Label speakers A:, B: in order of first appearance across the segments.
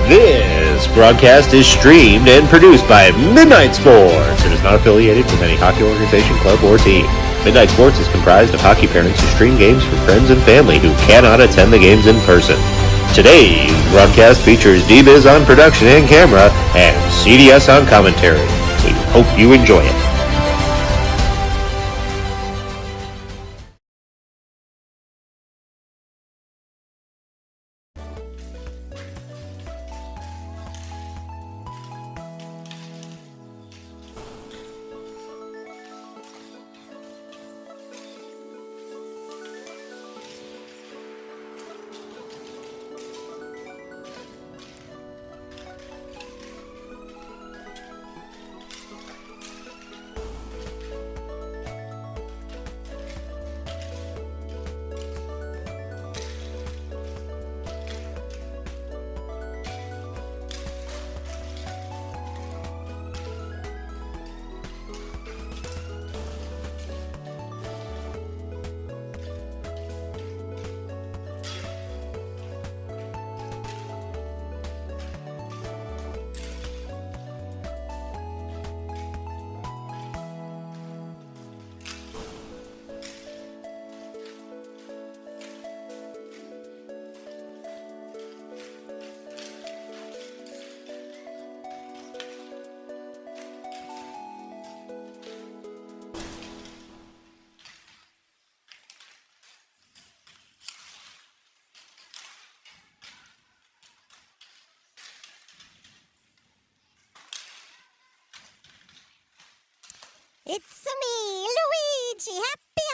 A: This broadcast is streamed and produced by Midnight Sports and is not affiliated with any hockey organization, club, or team. Midnight Sports is comprised of hockey parents who stream games for friends and family who cannot attend the games in person. Today's broadcast features D-Biz on production and camera and CDS on commentary. We hope you enjoy it.
B: It's me, Luigi! Happy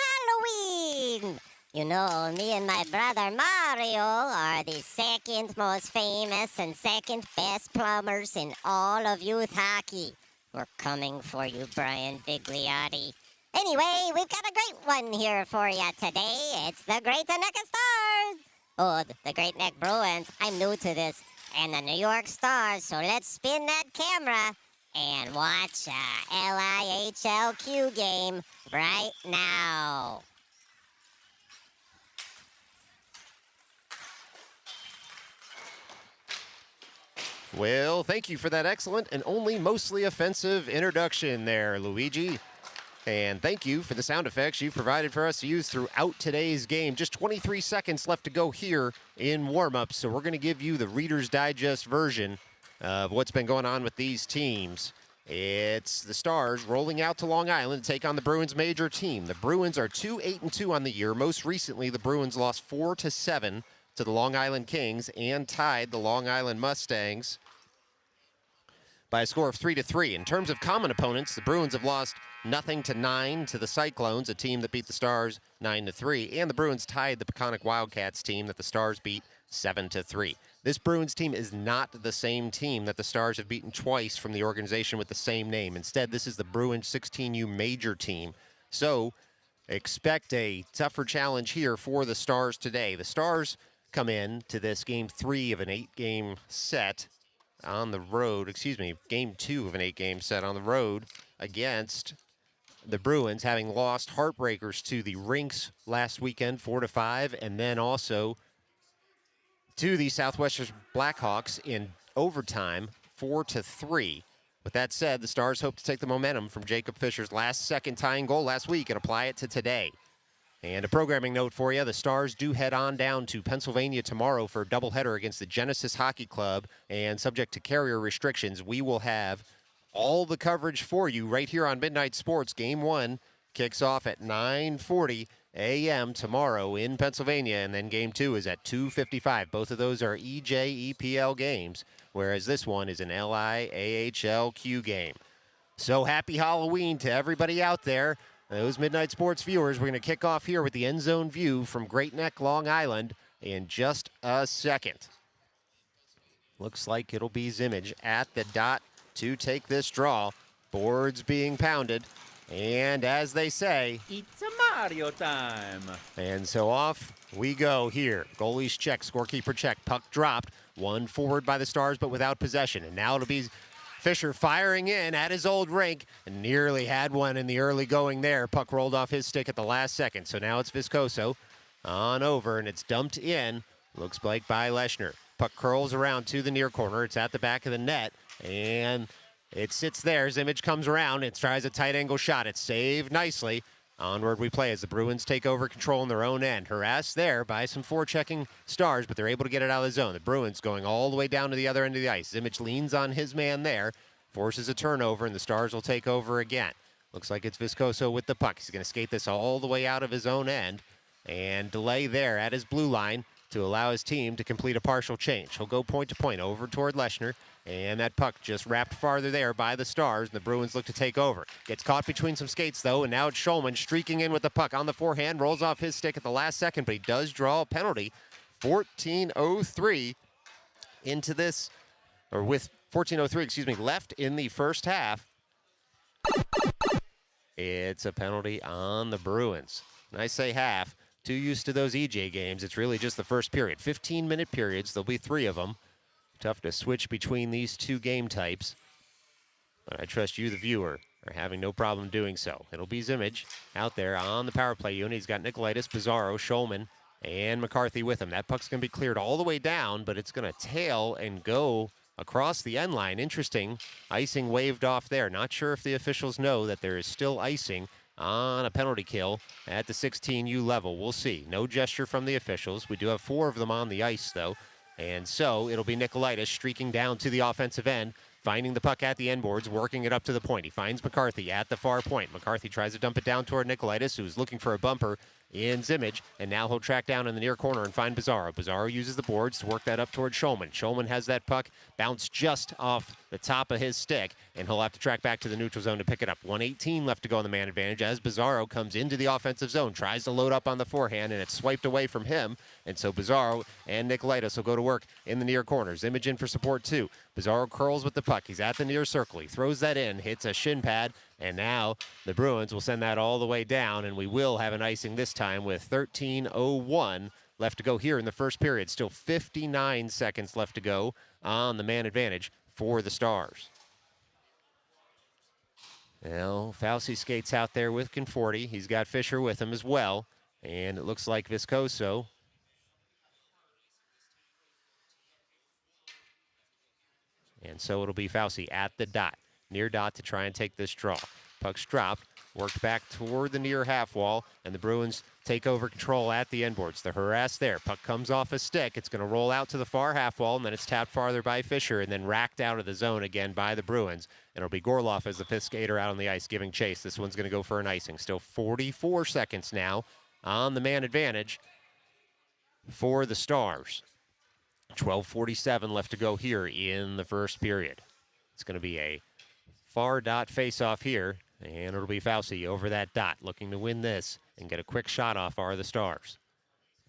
B: Halloween! You know, me and my brother Mario are the second most famous and second best plumbers in all of youth hockey. We're coming for you, Brian Vigliotti. Anyway, we've got a great one here for you today. It's the Greatneck Stars! Oh, the Greatneck Bruins. I'm new to this. And the New York Stars, so let's spin that camera and watch a LIAHL game right now.
C: Well, thank you for that excellent and only mostly offensive introduction there, Luigi. And thank you for the sound effects you've provided for us to use throughout today's game. Just 23 seconds left to go here in warm-up, so we're going to give you the Reader's Digest version of what's been going on with these teams. It's the Stars rolling out to Long Island to take on the Bruins major team. The Bruins are 2-8-2 on the year. Most recently, the Bruins lost 4-7 to the Long Island Kings and tied the Long Island Mustangs by a score of 3-3. In terms of common opponents, the Bruins have lost 0-9 to the Cyclones, a team that beat the Stars 9-3, and the Bruins tied the Peconic Wildcats team that the Stars beat 7-3. This Bruins team is not the same team that the Stars have beaten twice from the organization with the same name. Instead, this is the Bruins 16U major team. So expect a tougher challenge here for the Stars today. The Stars come in to this game 3 of an 8-game set on the road. Game 2 of an 8-game set on the road against the Bruins, having lost heartbreakers to the Rinks last weekend 4-5, and then also to the Southwestern Blackhawks in overtime, 4-3. With that said, the Stars hope to take the momentum from Jacob Fisher's last-second tying goal last week and apply it to today. And a programming note for you, the Stars do head on down to Pennsylvania tomorrow for a doubleheader against the Genesis Hockey Club, and subject to carrier restrictions, we will have all the coverage for you right here on Midnight Sports. Game 1 kicks off at 9:40 a.m. tomorrow in Pennsylvania, and then Game 2 is at 2:55. Both of those are EJEPL games, whereas this one is an LIAHLQ game. So happy Halloween to everybody out there. Those Midnight Sports viewers, we're going to kick off here with the end zone view from Greatneck, Long Island in just a second. Looks like it'll be Zimmage at the dot to take this draw. Boards being pounded. And as they say,
D: it's a Mario time.
C: And so off we go here. Goalies check, scorekeeper check, puck dropped. One forward by the Stars, but without possession. And now it'll be Fisher firing in at his old rink, and nearly had one in the early going there. Puck rolled off his stick at the last second. So now it's Viscoso on over, and it's dumped in. Looks like by Leshner. Puck curls around to the near corner. It's at the back of the net, and it sits there. Zimmage comes around and tries a tight angle shot. It's saved nicely. Onward we play as the Bruins take over control in their own end. Harassed there by some forechecking Stars, but they're able to get it out of the zone. The Bruins going all the way down to the other end of the ice. Zimmage leans on his man there, forces a turnover, and the Stars will take over again. Looks like it's Viscoso with the puck. He's going to skate this all the way out of his own end and delay there at his blue line to allow his team to complete a partial change. He'll go point to point over toward Leshner, and that puck just wrapped farther there by the Stars, and the Bruins look to take over. Gets caught between some skates, though, and now it's Schulman streaking in with the puck on the forehand, rolls off his stick at the last second, but he does draw a penalty. 14:03 into this, or with 14:03, left in the first half. It's a penalty on the Bruins. And I say half. Too used to those EJ games. It's really just the first period. 15-minute periods. There'll be 3 of them. Tough to switch between these 2 game types. But I trust you, the viewer, are having no problem doing so. It'll be Zimmage out there on the power play unit. He's got Nicolaitis, Pizarro, Schulman, and McCarthy with him. That puck's going to be cleared all the way down, but it's going to tail and go across the end line. Interesting. Icing waved off there. Not sure if the officials know that there is still icing on a penalty kill at the 16U level. We'll see. No gesture from the officials. We do have 4 of them on the ice, though. And so it'll be Nicolaitis streaking down to the offensive end, finding the puck at the end boards, working it up to the point. He finds McCarthy at the far point. McCarthy tries to dump it down toward Nicolaitis, who's looking for a bumper in Zimmage, and now he'll track down in the near corner and find Pizarro. Pizarro uses the boards to work that up toward Schulman. Schulman has that puck bounce just off the top of his stick, and he'll have to track back to the neutral zone to pick it up. 1:18 left to go on the man advantage as Pizarro comes into the offensive zone, tries to load up on the forehand, and it's swiped away from him, and so Pizarro and Nicolaitis will go to work in the near corner. Zimmage in for support too. Pizarro curls with the puck. He's at the near circle. He throws that in, hits a shin pad, and now the Bruins will send that all the way down, and we will have an icing this time with 13:01 left to go here in the first period. Still 59 seconds left to go on the man advantage for the Stars. Well, Fauci skates out there with Conforti. He's got Fisher with him as well, and it looks like Viscoso. And so it'll be Fauci at the dot, near dot to try and take this draw. Puck's dropped, worked back toward the near half wall, and the Bruins take over control at the end boards. They're harassed there. Puck comes off a stick. It's going to roll out to the far half wall, and then it's tapped farther by Fisher, and then racked out of the zone again by the Bruins. And it'll be Gorloff as the 5th skater out on the ice giving chase. This one's going to go for an icing. Still 44 seconds now on the man advantage for the Stars. 12:47 left to go here in the first period. It's going to be a far dot face-off here, and it'll be Fauci over that dot, looking to win this and get a quick shot off are the Stars.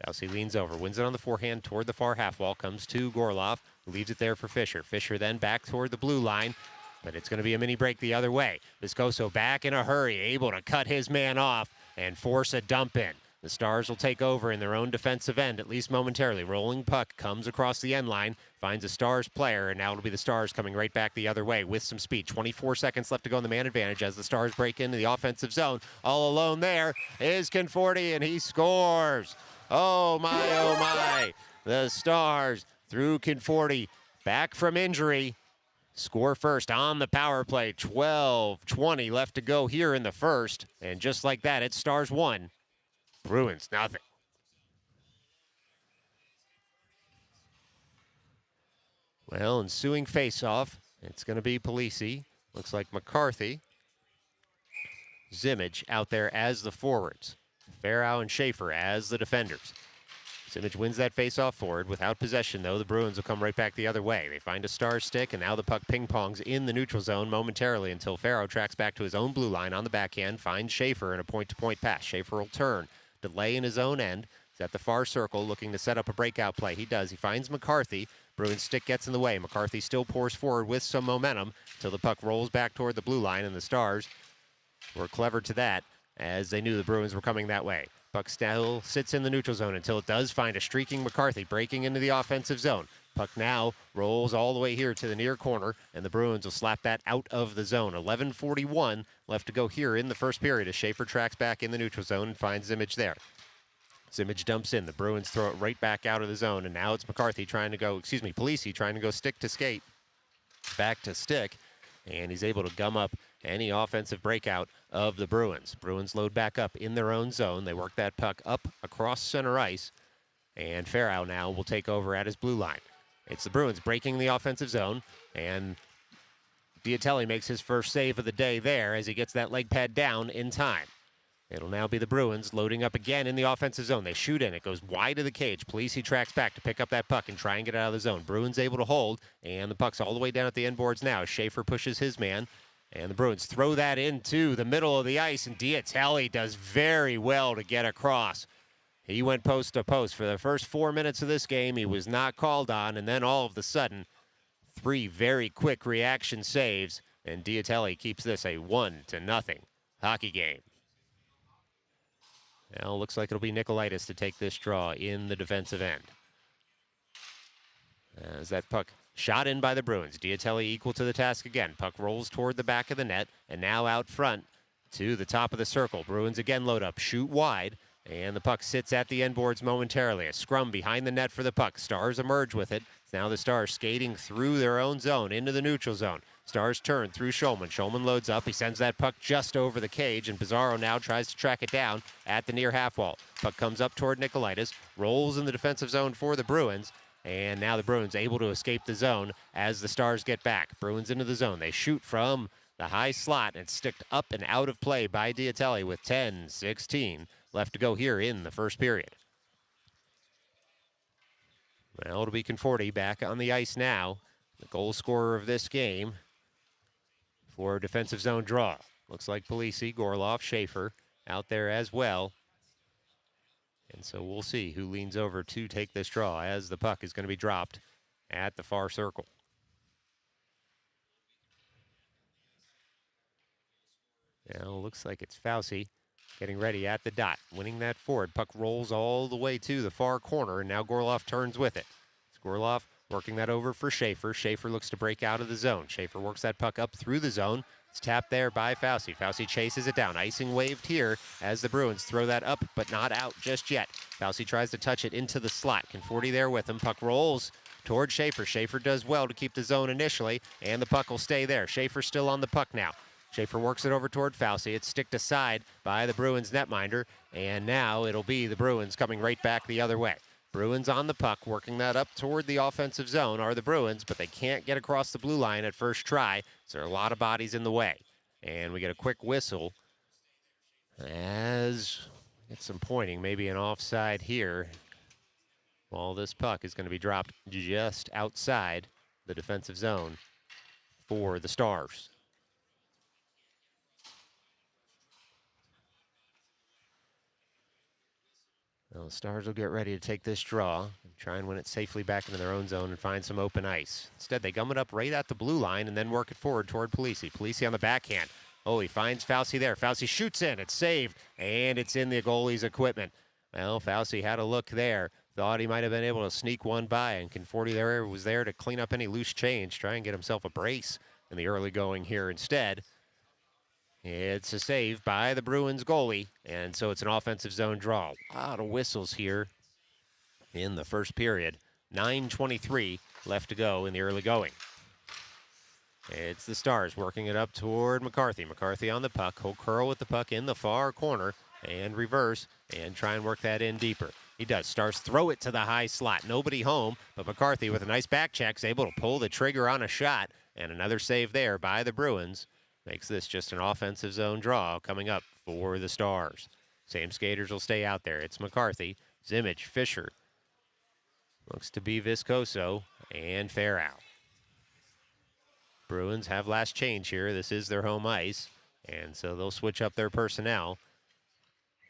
C: Fauci leans over, wins it on the forehand toward the far half wall, comes to Gorloff, leaves it there for Fisher. Fisher then back toward the blue line, but it's going to be a mini break the other way. Viscoso back in a hurry, able to cut his man off and force a dump in. The Stars will take over in their own defensive end, at least momentarily. Rolling puck comes across the end line, finds a Stars player, and now it'll be the Stars coming right back the other way with some speed. 24 seconds left to go in the man advantage as the Stars break into the offensive zone. All alone there is Conforti, and he scores. Oh, my. The Stars, through Conforti, back from injury, score first on the power play. 12:20 left to go here in the first, and just like that, it's Stars 1. Bruins, nothing. Well, ensuing face-off, it's going to be Polisi. Looks like McCarthy. Zimmage out there as the forwards. Farrow and Schaefer as the defenders. Zimmage wins that face-off forward. Without possession, though, the Bruins will come right back the other way. They find a Star stick, and now the puck ping-pongs in the neutral zone momentarily until Farrow tracks back to his own blue line on the backhand, finds Schaefer in a point-to-point pass. Schaefer will turn. Delay in his own end. He's at the far circle looking to set up a breakout play. He does. He finds McCarthy. Bruins stick gets in the way. McCarthy still pours forward with some momentum until the puck rolls back toward the blue line, and the Stars were clever to that as they knew the Bruins were coming that way. Puck still sits in the neutral zone until it does find a streaking McCarthy breaking into the offensive zone. Puck now rolls all the way here to the near corner, and the Bruins will slap that out of the zone. 11:41 left to go here in the first period as Schaefer tracks back in the neutral zone and finds Zimmage there. Zimmage dumps in. The Bruins throw it right back out of the zone, and now it's McCarthy trying to go, Polisi trying to go stick to skate. Back to stick, and he's able to gum up any offensive breakout of the Bruins. Bruins load back up in their own zone. They work that puck up across center ice, and Farrow now will take over at his blue line. It's the Bruins breaking the offensive zone, and Diatelli makes his first save of the day there as he gets that leg pad down in time. It'll now be the Bruins loading up again in the offensive zone. They shoot in. It goes wide of the cage. Polisi tracks back to pick up that puck and try and get out of the zone. Bruins able to hold, and the puck's all the way down at the end boards now. Schaefer pushes his man, and the Bruins throw that into the middle of the ice, and Diatelli does very well to get across. He went post to post. For the first 4 minutes of this game, he was not called on, and then all of a sudden, 3 very quick reaction saves, and Diatelli keeps this a 1-0 hockey game. Now, looks like it'll be Nikolaitis to take this draw in the defensive end. As that puck shot in by the Bruins. Diatelli equal to the task again. Puck rolls toward the back of the net, and now out front to the top of the circle. Bruins again load up, shoot wide, and the puck sits at the end boards momentarily. A scrum behind the net for the puck. Stars emerge with it. It's now the Stars skating through their own zone into the neutral zone. Stars turn through Schulman. Schulman loads up. He sends that puck just over the cage, and Pizarro now tries to track it down at the near half wall. Puck comes up toward Nikolaitis, rolls in the defensive zone for the Bruins, and now the Bruins able to escape the zone as the Stars get back. Bruins into the zone. They shoot from the high slot, and sticked up and out of play by Diatelli with 10:16 left to go here in the first period. Well, it'll be Conforti back on the ice now, the goal scorer of this game, for a defensive zone draw. Looks like Polisi, Gorloff, Schaefer out there as well. And so we'll see who leans over to take this draw as the puck is going to be dropped at the far circle. Now looks like it's Fauci getting ready at the dot, winning that forward. Puck rolls all the way to the far corner, and now Gorloff turns with it. It's Gorloff working that over for Schaefer. Schaefer looks to break out of the zone. Schaefer works that puck up through the zone. It's tapped there by Fauci. Fauci chases it down. Icing waved here as the Bruins throw that up, but not out just yet. Fauci tries to touch it into the slot. Conforti there with him. Puck rolls toward Schaefer. Schaefer does well to keep the zone initially, and the puck will stay there. Schaefer still on the puck now. Schaefer works it over toward Fauci. It's sticked aside by the Bruins netminder, and now it'll be the Bruins coming right back the other way. Bruins on the puck, working that up toward the offensive zone are the Bruins, but they can't get across the blue line at first try, so there are a lot of bodies in the way. And we get a quick whistle as we get some pointing, maybe an offside here. Well, this puck is going to be dropped just outside the defensive zone for the Stars. Well, the Stars will get ready to take this draw and try and win it safely back into their own zone and find some open ice. Instead, they gum it up right at the blue line and then work it forward toward Polisi. Polisi on the backhand. Oh, he finds Fauci there. Fauci shoots in. It's saved, and it's in the goalie's equipment. Well, Fauci had a look there. Thought he might have been able to sneak one by, and Conforti there was there to clean up any loose change, try and get himself a brace in the early going here instead. It's a save by the Bruins goalie, and so it's an offensive zone draw. A lot of whistles here in the first period. 9:23 left to go in the early going. It's the Stars working it up toward McCarthy. McCarthy on the puck. He'll curl with the puck in the far corner and reverse and try and work that in deeper. He does. Stars throw it to the high slot. Nobody home, but McCarthy with a nice back check is able to pull the trigger on a shot, and another save there by the Bruins. Makes this just an offensive zone draw coming up for the Stars. Same skaters will stay out there. It's McCarthy, Zimmage, Fisher. Looks to be Viscoso and Farrow. Bruins have last change here. This is their home ice, and so they'll switch up their personnel.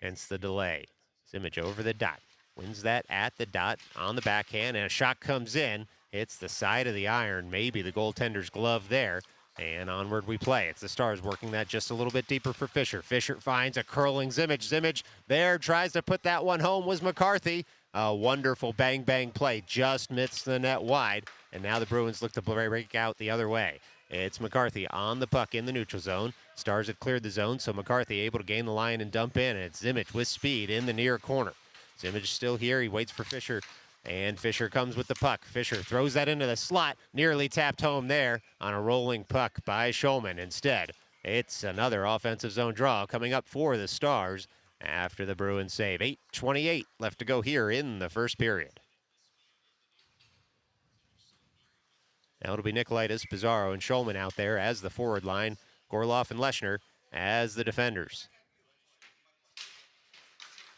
C: Hence the delay. Zimmage over the dot. Wins that at the dot on the backhand, and a shot comes in. Hits the side of the iron, maybe the goaltender's glove there. And onward we play. It's the Stars working that just a little bit deeper for Fisher. Fisher finds a curling Zimmage. Zimmage there tries to put that one home was McCarthy. A wonderful bang-bang play. Just missed the net wide. And now the Bruins look to break out the other way. It's McCarthy on the puck in the neutral zone. Stars have cleared the zone, so McCarthy able to gain the line and dump in. And it's Zimmage with speed in the near corner. Zimmage still here. He waits for Fisher, and Fisher comes with the puck. Fisher throws that into the slot, nearly tapped home there on a rolling puck by Schulman. Instead, it's another offensive zone draw coming up for the Stars after the Bruins save. 8:28 left to go here in the first period. Now it'll be Nikolaitis, Pizarro, and Schulman out there as the forward line. Gorloff and Leshner as the defenders.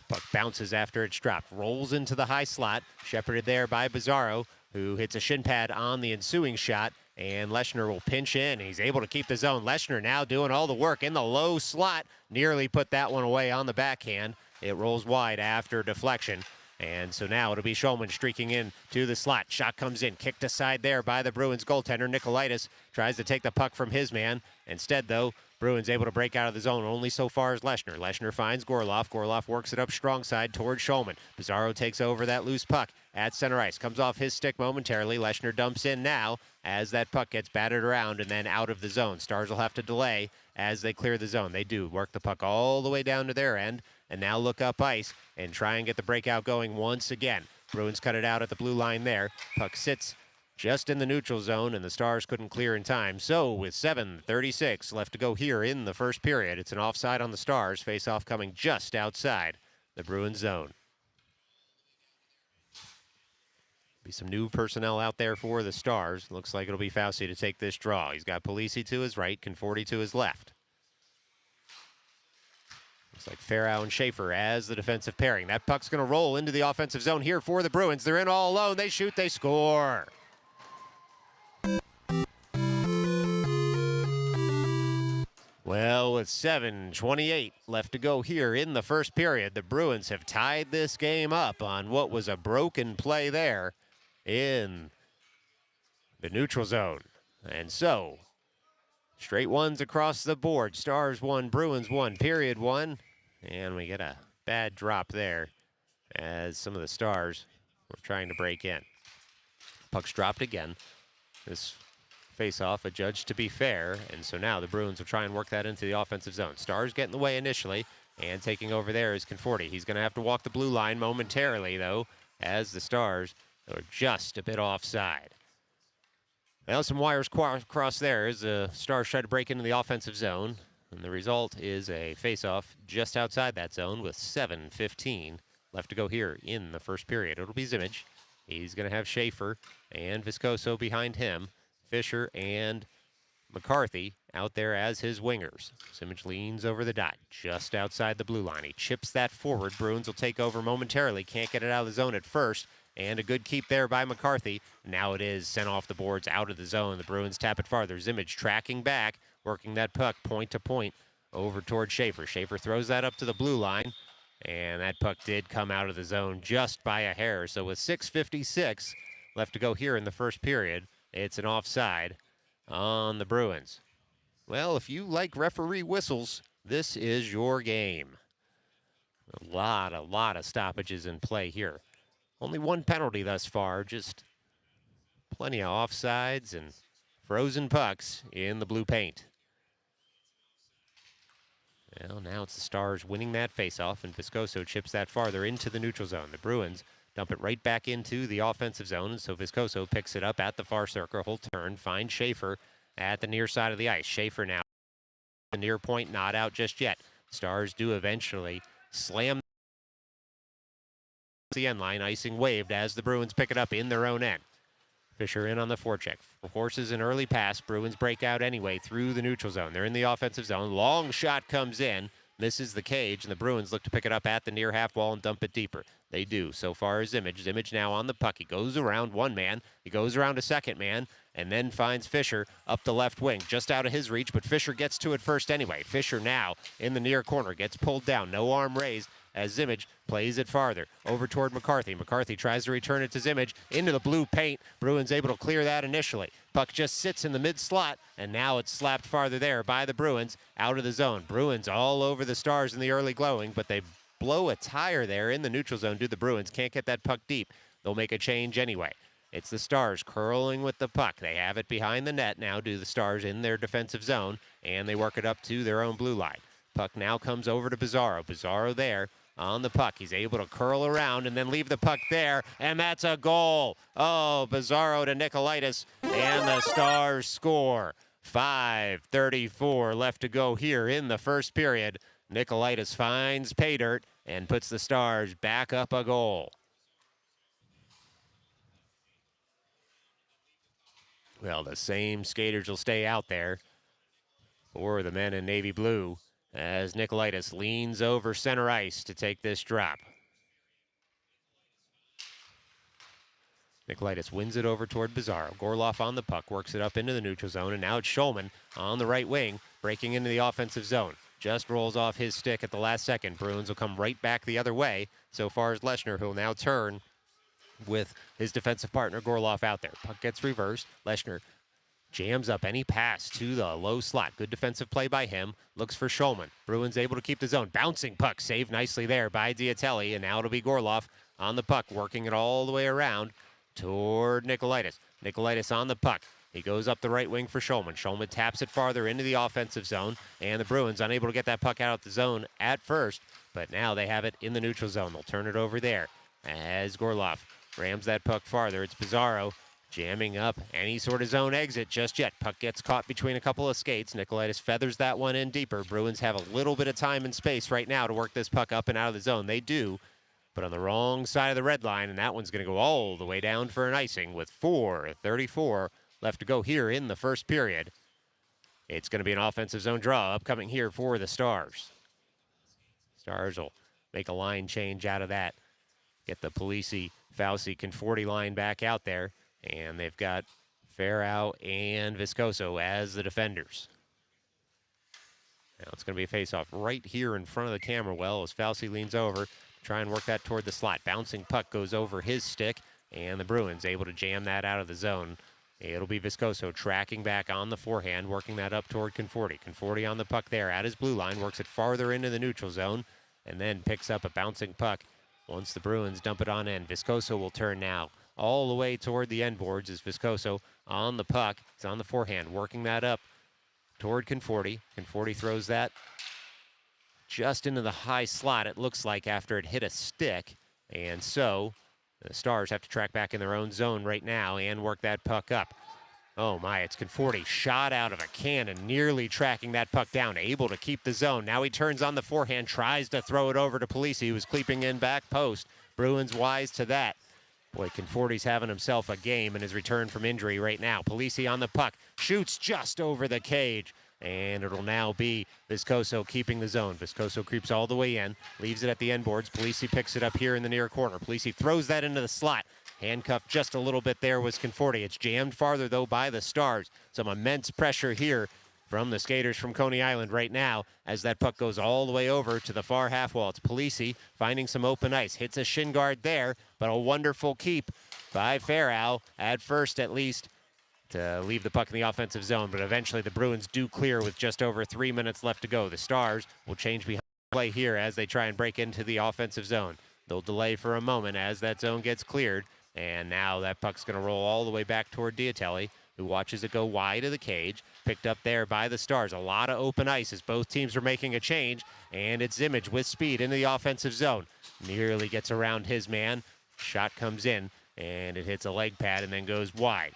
C: Puck bounces after it's dropped, rolls into the high slot, shepherded there by Pizarro, who hits a shin pad on the ensuing shot, and Leshner will pinch in. He's able to keep the zone. Leshner now doing all the work in the low slot, nearly put that one away on the backhand. It rolls wide after deflection. And so now it'll be Schulman streaking in to the slot. Shot comes in, kicked aside there by the Bruins goaltender. Nikolaitis tries to take the puck from his man. Instead, though, Bruins able to break out of the zone only so far as Leshner. Leshner finds Gorloff. Gorloff works it up strong side towards Schulman. Pizarro takes over that loose puck at center ice. Comes off his stick momentarily. Leshner dumps in now as that puck gets battered around and then out of the zone. Stars will have to delay as they clear the zone. They do work the puck all the way down to their end and now look up ice and try and get the breakout going once again. Bruins cut it out at the blue line there. Puck sits just in the neutral zone, and the Stars couldn't clear in time. So with 7:36 left to go here in the first period, it's an offside on the Stars. Face-off coming just outside the Bruins zone. Be some new personnel out there for the Stars. Looks like it'll be Fauci to take this draw. He's got Polisi to his right, Conforti to his left. Looks like Farrow and Schaefer as the defensive pairing. That puck's going to roll into the offensive zone here for the Bruins. They're in all alone. They shoot, they score. Well, with 7:28 left to go here in the first period, the Bruins have tied this game up on what was a broken play there in the neutral zone. And so, straight ones across the board. Stars won, Bruins won, period one. And we get a bad drop there as some of the Stars were trying to break in. Puck's dropped again. This face-off adjudged to be fair, and so now the Bruins will try and work that into the offensive zone. Stars get in the way initially, and taking over there is Conforti. He's going to have to walk the blue line momentarily, though, as the Stars are just a bit offside. Well, some wires crossed there as the Stars try to break into the offensive zone, and the result is a face-off just outside that zone with 7:15 left to go here in the first period. It'll be Zimmage. He's going to have Schaefer and Viscoso behind him. Fisher and McCarthy out there as his wingers. Zimmage leans over the dot, just outside the blue line. He chips that forward. Bruins will take over momentarily. Can't get it out of the zone at first. And a good keep there by McCarthy. Now it is sent off the boards out of the zone. The Bruins tap it farther. Zimmage tracking back, working that puck point to point over toward Schaefer. Schaefer throws that up to the blue line. And that puck did come out of the zone just by a hair. So with 6:56 left to go here in the first period, it's an offside on the Bruins. Well, if you like referee whistles, this is your game. A lot of stoppages in play here. Only one penalty thus far, just plenty of offsides and frozen pucks in the blue paint. Well, now it's the Stars winning that faceoff, and Viscoso chips that farther into the neutral zone. The Bruins dump it right back into the offensive zone, and so Viscoso picks it up at the far circle. He'll turn, find Schaefer at the near side of the ice. Schaefer now, the near point, not out just yet. Stars do eventually slam the end line, icing waved as the Bruins pick it up in their own end. Fisher in on the forecheck. Forces an early pass. Bruins break out anyway through the neutral zone. They're in the offensive zone. Long shot comes in. Misses the cage, and the Bruins look to pick it up at the near half wall and dump it deeper. They do. So far as Zimmage. Zimmage now on the puck. He goes around one man. He goes around a second man, and then finds Fisher up the left wing. Just out of his reach, but Fisher gets to it first anyway. Fisher now in the near corner. Gets pulled down. No arm raised as Zimmage plays it farther over toward McCarthy. McCarthy tries to return it to Zimmage into the blue paint. Bruins able to clear that initially. Puck just sits in the mid slot, and now it's slapped farther there by the Bruins out of the zone. Bruins all over the Stars in the early glowing, but they blow a tire there in the neutral zone. Do the Bruins can't get that puck deep. They'll make a change anyway. It's the Stars curling with the puck. They have it behind the net now. Do the Stars in their defensive zone, and they work it up to their own blue line. Puck now comes over to Pizarro. Pizarro there on the puck. He's able to curl around and then leave the puck there, and that's a goal. Oh, Bizarro to Nicolaitis, and the Stars score. 5:34 left to go here in the first period. Nicolaitis finds pay dirt and puts the Stars back up a goal. Well, the same skaters will stay out there for the men in navy blue as Nicolaitis leans over center ice to take this drop. Nicolaitis wins it over toward Bizarro. Gorloff on the puck, works it up into the neutral zone, and now it's Schulman on the right wing, breaking into the offensive zone. Just rolls off his stick at the last second. Bruins will come right back the other way. So far as Leshner, who'll now turn with his defensive partner Gorloff out there. Puck gets reversed. Leshner jams up any pass to the low slot. Good defensive play by him. Looks for Schulman. Bruins able to keep the zone. Bouncing puck saved nicely there by Diatelli, and now it'll be Gorloff on the puck, working it all the way around toward Nicolaitis. Nicolaitis on the puck. He goes up the right wing for Schulman. Schulman taps it farther into the offensive zone, and the Bruins unable to get that puck out of the zone at first, but now they have it in the neutral zone. They'll turn it over there as Gorloff rams that puck farther. It's Bizarro jamming up any sort of zone exit just yet. Puck gets caught between a couple of skates. Nicolaitis feathers that one in deeper. Bruins have a little bit of time and space right now to work this puck up and out of the zone. They do, but on the wrong side of the red line, and that one's going to go all the way down for an icing with 4:34 left to go here in the first period. It's going to be an offensive zone draw upcoming here for the Stars. Stars will make a line change out of that. Get the Polisi, Fauci, Conforti line back out there. And they've got Farrow and Viscoso as the defenders. Now it's going to be a face-off right here in front of the camera well as Fauci leans over. Try and work that toward the slot. Bouncing puck goes over his stick, and the Bruins able to jam that out of the zone. It'll be Viscoso tracking back on the forehand, working that up toward Conforti. Conforti on the puck there at his blue line, works it farther into the neutral zone, and then picks up a bouncing puck once the Bruins dump it on in. Viscoso will turn now all the way toward the end boards as Viscoso on the puck. He's on the forehand, working that up toward Conforti. Conforti throws that just into the high slot, it looks like, after it hit a stick. And so the Stars have to track back in their own zone right now and work that puck up. Oh my, it's Conforti shot out of a cannon, nearly tracking that puck down, able to keep the zone. Now he turns on the forehand, tries to throw it over to Polisi, who's creeping in back post. Bruins wise to that. Boy, Conforti's having himself a game in his return from injury right now. Polisi on the puck, shoots just over the cage. And it'll now be Viscoso keeping the zone. Viscoso creeps all the way in, leaves it at the end boards. Polisi picks it up here in the near corner. Polisi throws that into the slot. Handcuffed just a little bit there was Conforti. It's jammed farther, though, by the Stars. Some immense pressure here from the skaters from Coney Island right now as that puck goes all the way over to the far half wall. It's Polisi finding some open ice. Hits a shin guard there, but a wonderful keep by Farrow, at first at least, to leave the puck in the offensive zone, but eventually the Bruins do clear with just over 3 minutes left to go. The Stars will change behind the play here as they try and break into the offensive zone. They'll delay for a moment as that zone gets cleared, and now that puck's going to roll all the way back toward Diatelli, who watches it go wide of the cage, picked up there by the Stars. A lot of open ice as both teams are making a change, and it's Zimmage with speed into the offensive zone. Nearly gets around his man. Shot comes in, and it hits a leg pad and then goes wide.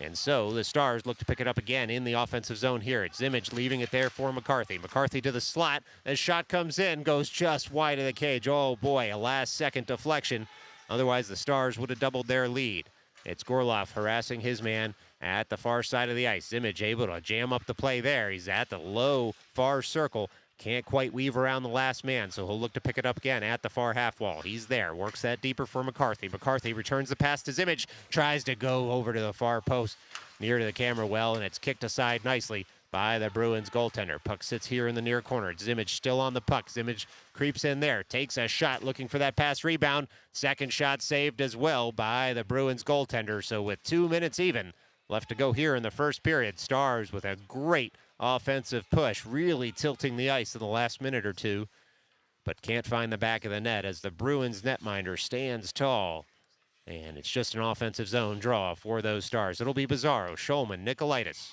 C: And so the Stars look to pick it up again in the offensive zone here. It's Zimmage leaving it there for McCarthy. McCarthy to the slot. As shot comes in, goes just wide of the cage. Oh boy, a last-second deflection. Otherwise, the Stars would have doubled their lead. It's Gorloff harassing his man at the far side of the ice. Zimmage able to jam up the play there. He's at the low far circle. Can't quite weave around the last man, so he'll look to pick it up again at the far half wall. He's there, works that deeper for McCarthy. McCarthy returns the pass to Zimmage, tries to go over to the far post near to the camera well, and it's kicked aside nicely by the Bruins goaltender. Puck sits here in the near corner. Zimmage still on the puck. Zimmage creeps in there, takes a shot, looking for that pass rebound. Second shot saved as well by the Bruins goaltender. So with 2 minutes even left to go here in the first period, Stars with a great offensive push, really tilting the ice in the last minute or two, but can't find the back of the net as the Bruins netminder stands tall. And it's just an offensive zone draw for those Stars. It'll be Bizarro, Schulman, Nicolaitis,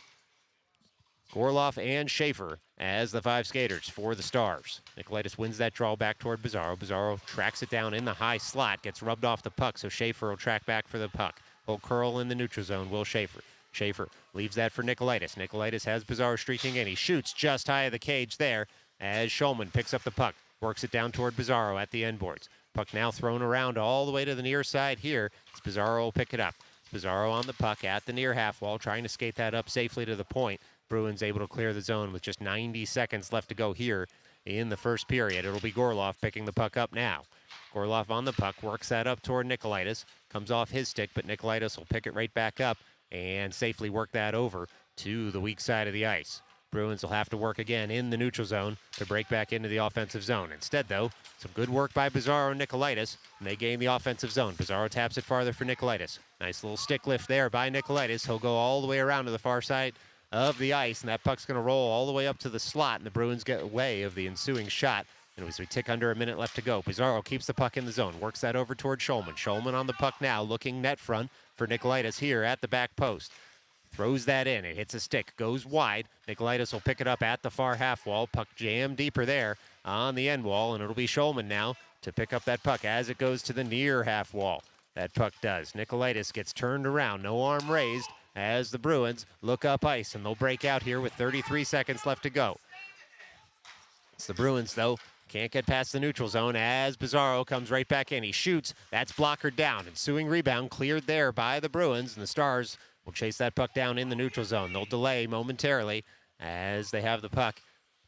C: Gorloff and Schaefer as the 5 skaters for the Stars. Nicolaitis wins that draw back toward Bizarro. Bizarro tracks it down in the high slot, gets rubbed off the puck, so Schaefer will track back for the puck. He'll curl in the neutral zone, Will Schaefer. Schaefer leaves that for Nicolaitis. Nicolaitis has Bizarro streaking in. He shoots just high of the cage there as Schulman picks up the puck, works it down toward Bizarro at the end boards. Puck now thrown around all the way to the near side here. Bizarro will pick it up. Bizarro on the puck at the near half wall, trying to skate that up safely to the point. Bruins able to clear the zone with just 90 seconds left to go here in the first period. It'll be Gorloff picking the puck up now. Gorloff on the puck, works that up toward Nicolaitis. Comes off his stick, but Nicolaitis will pick it right back up and safely work that over to the weak side of the ice. Bruins will have to work again in the neutral zone to break back into the offensive zone. Instead, though, some good work by Bizarro and Nicolaitis, and they gain the offensive zone. Bizarro taps it farther for Nicolaitis. Nice little stick lift there by Nicolaitis. He'll go all the way around to the far side of the ice, and that puck's going to roll all the way up to the slot, and the Bruins get away of the ensuing shot. And as we tick under a minute left to go, Bizarro keeps the puck in the zone, works that over toward Schulman. Schulman on the puck now, looking net front for Nicolaitis here at the back post. Throws that in. It hits a stick, goes wide. Nicolaitis will pick it up at the far half wall. Puck jammed deeper there on the end wall, and it'll be Schulman now to pick up that puck as it goes to the near half wall. That puck does. Nicolaitis gets turned around, no arm raised, as the Bruins look up ice, and they'll break out here with 33 seconds left to go. It's the Bruins, though. Can't get past the neutral zone as Bizarro comes right back in. He shoots. That's blockered down. Ensuing rebound cleared there by the Bruins, and the Stars will chase that puck down in the neutral zone. They'll delay momentarily as they have the puck,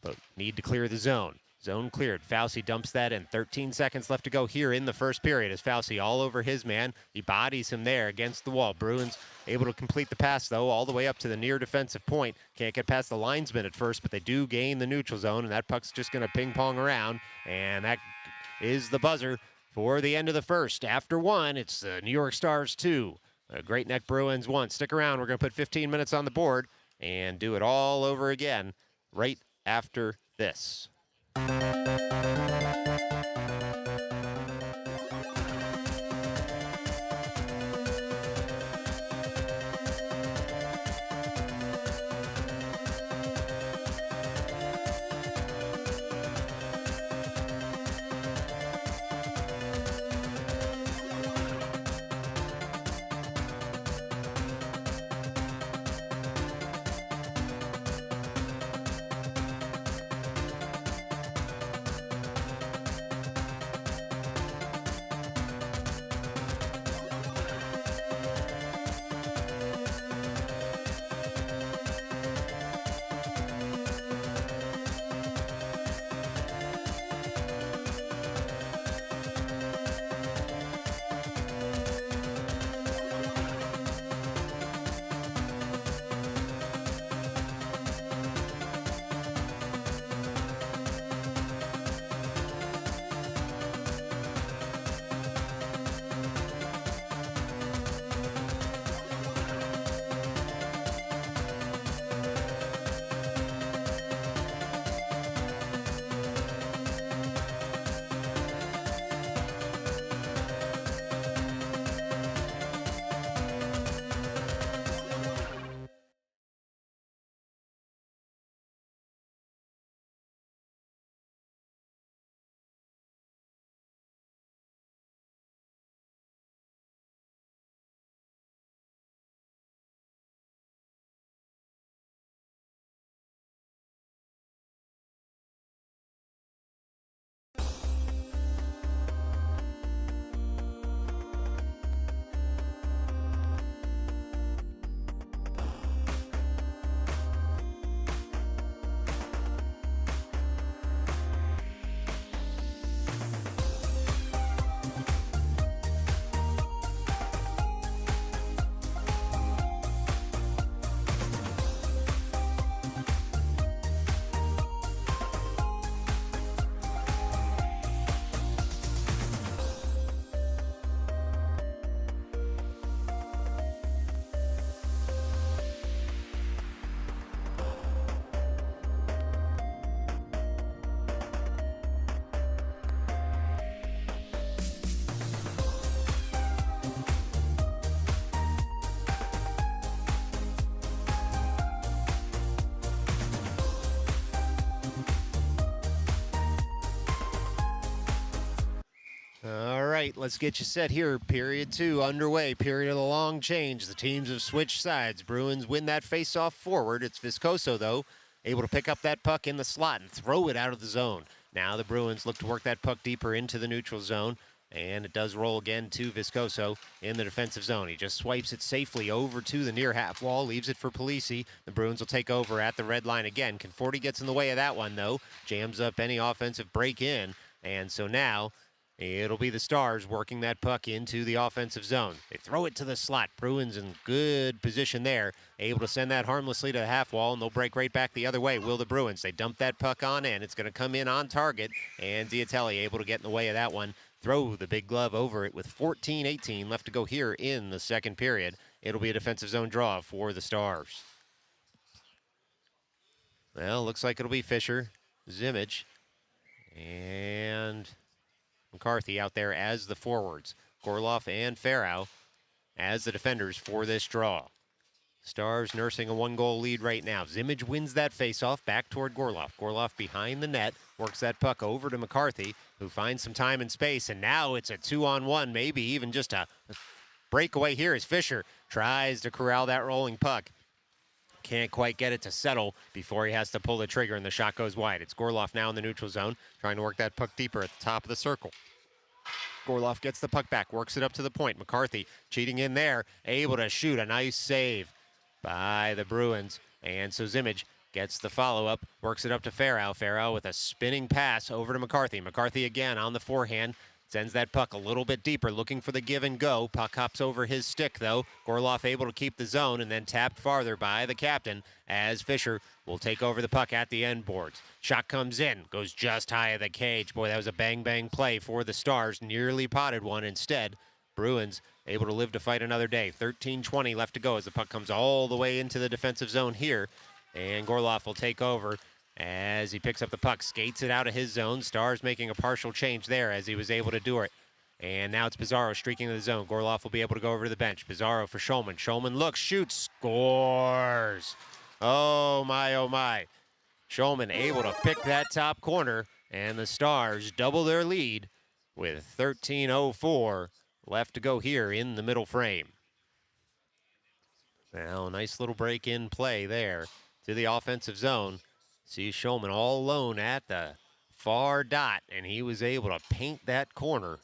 C: but need to clear the zone. Zone cleared. Fauci dumps that in. 13 seconds left to go here in the first period as Fauci all over his man. He bodies him there against the wall. Bruins able to complete the pass, though, all the way up to the near defensive point. Can't get past the linesman at first, but they do gain the neutral zone, and that puck's just going to ping-pong around, and that is the buzzer for the end of the first. After one, it's the New York Stars 2. Greatneck Bruins 1. Stick around. We're going to put 15 minutes on the board and do it all over again right after this. right, let's get you set here. Period 2 underway. Period of the long change. The teams have switched sides. Bruins win that face-off forward. It's Viscoso, though, able to pick up that puck in the slot and throw it out of the zone. Now the Bruins look to work that puck deeper into the neutral zone, and it does roll again to Viscoso in the defensive zone. He just swipes it safely over to the near half wall, leaves it for Polisi. The Bruins will take over at the red line again. Conforti gets in the way of that one, though. Jams up any offensive break in, and so now it'll be the Stars working that puck into the offensive zone. They throw it to the slot. Bruins in good position there, able to send that harmlessly to the half wall, and they'll break right back the other way. Will the Bruins? They dump that puck on in. It's going to come in on target, and Diatelli able to get in the way of that one. Throw the big glove over it with 14-18 left to go here in the second period. It'll be a defensive zone draw for the Stars. Well, looks like it'll be Fisher, Zimmage, and McCarthy out there as the forwards. Gorloff and Farrow as the defenders for this draw. Stars nursing a one-goal lead right now. Zimmage wins that faceoff back toward Gorloff. Gorloff behind the net, works that puck over to McCarthy, who finds some time and space, and now it's a 2-on-1, maybe even just a breakaway here as Fisher tries to corral that rolling puck. Can't quite get it to settle before he has to pull the trigger, and the shot goes wide. It's Gorloff now in the neutral zone, trying to work that puck deeper at the top of the circle. Gorloff gets the puck back, works it up to the point. McCarthy cheating in there, able to shoot. A nice save by the Bruins. And so Zimmage gets the follow-up, works it up to Farrow. Farrow with a spinning pass over to McCarthy. McCarthy again on the forehand. Sends that puck a little bit deeper, looking for the give and go. Puck hops over his stick, though. Gorloff able to keep the zone and then tapped farther by the captain as Fisher will take over the puck at the end boards. Shot comes in, goes just high of the cage. Boy, that was a bang-bang play for the Stars. Nearly potted one instead. Bruins able to live to fight another day. 13:20 left to go as the puck comes all the way into the defensive zone here. And Gorloff will take over as he picks up the puck, skates it out of his zone. Stars making a partial change there as he was able to do it. And now it's Pizarro streaking in the zone. Gorloff will be able to go over to the bench. Pizarro for Shulman. Shulman looks, shoots, scores. Oh, my, oh, my. Shulman able to pick that top corner, and the Stars double their lead with 13:04 left to go here in the middle frame. Well, nice little break-in play there to the offensive zone. See Shulman all alone at the far dot, and he was able to paint that corner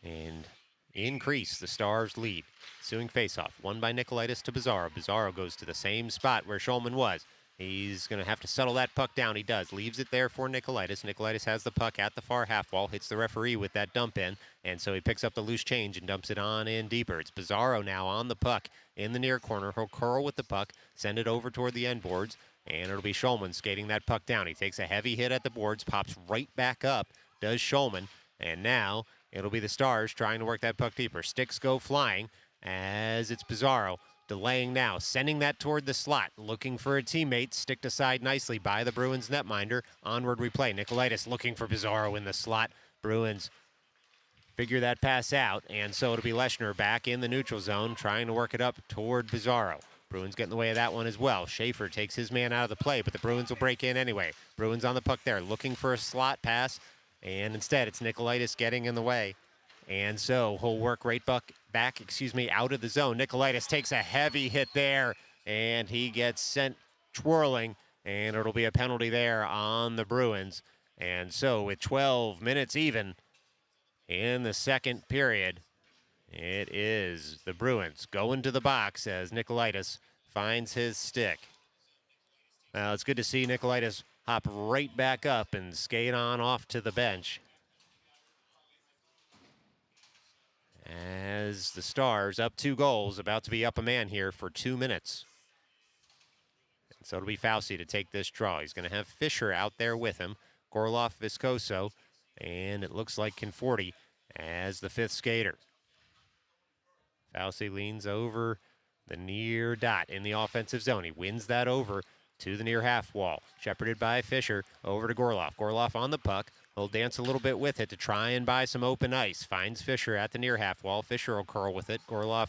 C: and increase the Stars' lead. Ensuing faceoff, won by Nicolaitis to Pizarro. Pizarro goes to the same spot where Shulman was. He's going to have to settle that puck down. He does. Leaves it there for Nicolaitis. Nicolaitis has the puck at the far half wall, hits the referee with that dump in, and so he picks up the loose change and dumps it on in deeper. It's Pizarro now on the puck in the near corner. He'll curl with the puck, send it over toward the end boards, and it'll be Shulman skating that puck down. He takes a heavy hit at the boards, pops right back up, does Shulman, and now it'll be the Stars trying to work that puck deeper. Sticks go flying as it's Pizarro. Delaying now, sending that toward the slot, looking for a teammate, sticked aside nicely by the Bruins netminder. Onward replay, Nicolaitis looking for Pizarro in the slot. Bruins figure that pass out, and so it'll be Leshner back in the neutral zone, trying to work it up toward Pizarro. Bruins get in the way of that one as well. Schaefer takes his man out of the play, but the Bruins will break in anyway. Bruins on the puck there, looking for a slot pass, and instead it's Nicolaitis getting in the way. And so he'll work right back, out of the zone. Nicolaitis takes a heavy hit there, and he gets sent twirling, and it'll be a penalty there on the Bruins. And so with 12 minutes even in the second period, it is the Bruins going to the box as Nicolaitis finds his stick. Well, it's good to see Nicolaitis hop right back up and skate on off to the bench, as the Stars up 2 goals, about to be up a man here for 2 minutes. And so it'll be Fauci to take this draw. He's going to have Fisher out there with him, Gorloff, Viscoso, and it looks like Conforti as the 5th skater. Fauci leans over the near dot in the offensive zone. He wins that over to the near half wall. Shepherded by Fisher over to Gorloff. Gorloff on the puck. He'll dance a little bit with it to try and buy some open ice. Finds Fisher at the near half wall. Fisher will curl with it. Gorloff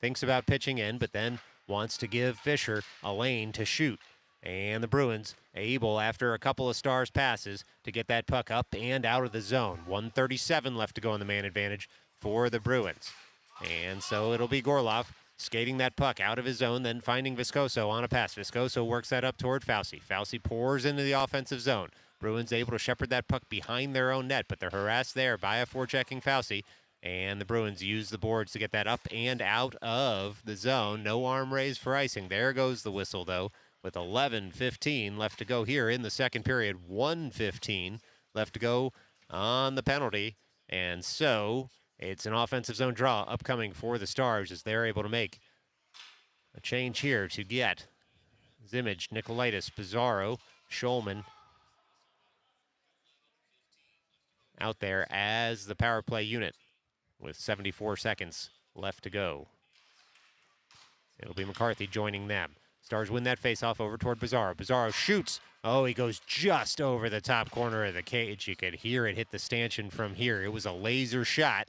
C: thinks about pitching in, but then wants to give Fisher a lane to shoot. And the Bruins able, after a couple of Stars passes, to get that puck up and out of the zone. 1:37 left to go on the man advantage for the Bruins. And so it'll be Gorlov skating that puck out of his zone, then finding Viscoso on a pass. Viscoso works that up toward Fauci. Fauci pours into the offensive zone. Bruins able to shepherd that puck behind their own net, but they're harassed there by a forechecking Fauci. And the Bruins use the boards to get that up and out of the zone. No arm raised for icing. There goes the whistle, though, with 11:15 left to go here in the second period. 1:15 left to go on the penalty. And so it's an offensive zone draw upcoming for the Stars as they're able to make a change here to get Zimmage, Nikolaitis, Pizarro, Schulman out there as the power play unit with 74 seconds left to go. It'll be McCarthy joining them. Stars win that faceoff over toward Pizarro. Pizarro shoots. Oh, he goes just over the top corner of the cage. You could hear it hit the stanchion from here. It was a laser shot.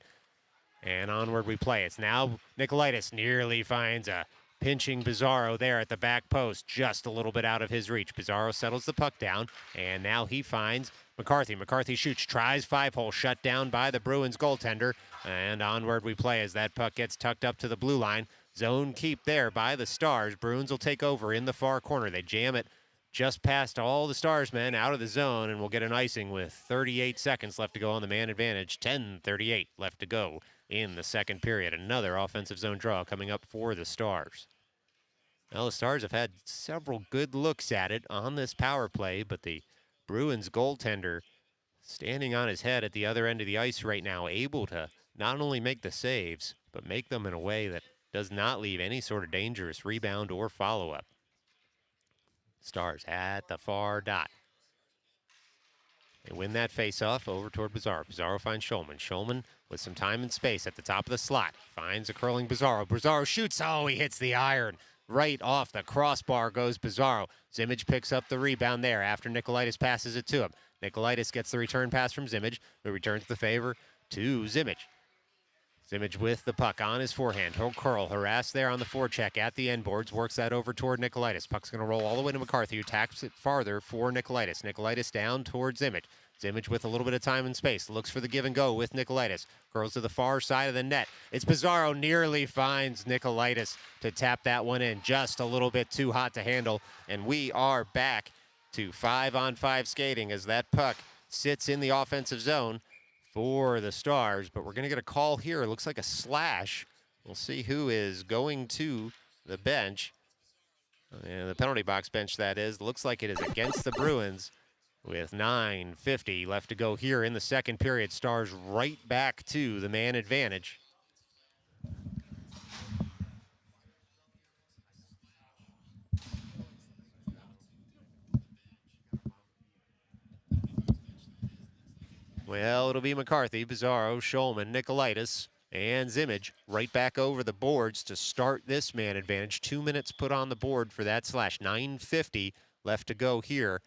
C: And onward we play. It's now Nikolaitis nearly finds a pinching Pizarro there at the back post, just a little bit out of his reach. Pizarro settles the puck down, and now he finds McCarthy. McCarthy shoots, tries 5-hole, shut down by the Bruins goaltender. And onward we play as that puck gets tucked up to the blue line. Zone keep there by the Stars. Bruins will take over in the far corner. They jam it just past all the Stars men out of the zone, and we'll get an icing with 38 seconds left to go on the man advantage. 10:38 left to go in the second period. Another offensive zone draw coming up for the Stars. Well, the Stars have had several good looks at it on this power play, but the Bruins goaltender standing on his head at the other end of the ice right now, able to not only make the saves, but make them in a way that does not leave any sort of dangerous rebound or follow-up. Stars at the far dot. They win that face-off over toward Pizarro. Pizarro finds Schulman. Schulman with some time and space at the top of the slot. Finds a curling Pizarro. Pizarro shoots. Oh, he hits the iron. Right off the crossbar goes Pizarro. Zimmage picks up the rebound there after Nikolaitis passes it to him. Nikolaitis gets the return pass from Zimmage, who returns the favor to Zimmage. Zimmage with the puck on his forehand. He'll curl, harassed there on the forecheck at the end boards. Works that over toward Nikolaitis. Puck's going to roll all the way to McCarthy, who taps it farther for Nikolaitis. Nikolaitis down towards Zimmage. Zimmage with a little bit of time and space. Looks for the give and go with Nikolaitis. Curls to the far side of the net. It's Pizarro, nearly finds Nikolaitis to tap that one in. Just a little bit too hot to handle. And we are back to 5-on-5 skating as that puck sits in the offensive zone for the Stars, but we're going to get a call here. It looks like a slash. We'll see who is going to the bench. The penalty box bench, that is. Looks like it is against the Bruins with 9:50 left to go here in the second period. Stars right back to the man advantage. Well, it'll be McCarthy, Pizarro, Schulman, Nikolaitis, and Zimmage right back over the boards to start this man advantage. 2 minutes put on the board for that slash. 9:50 left to go here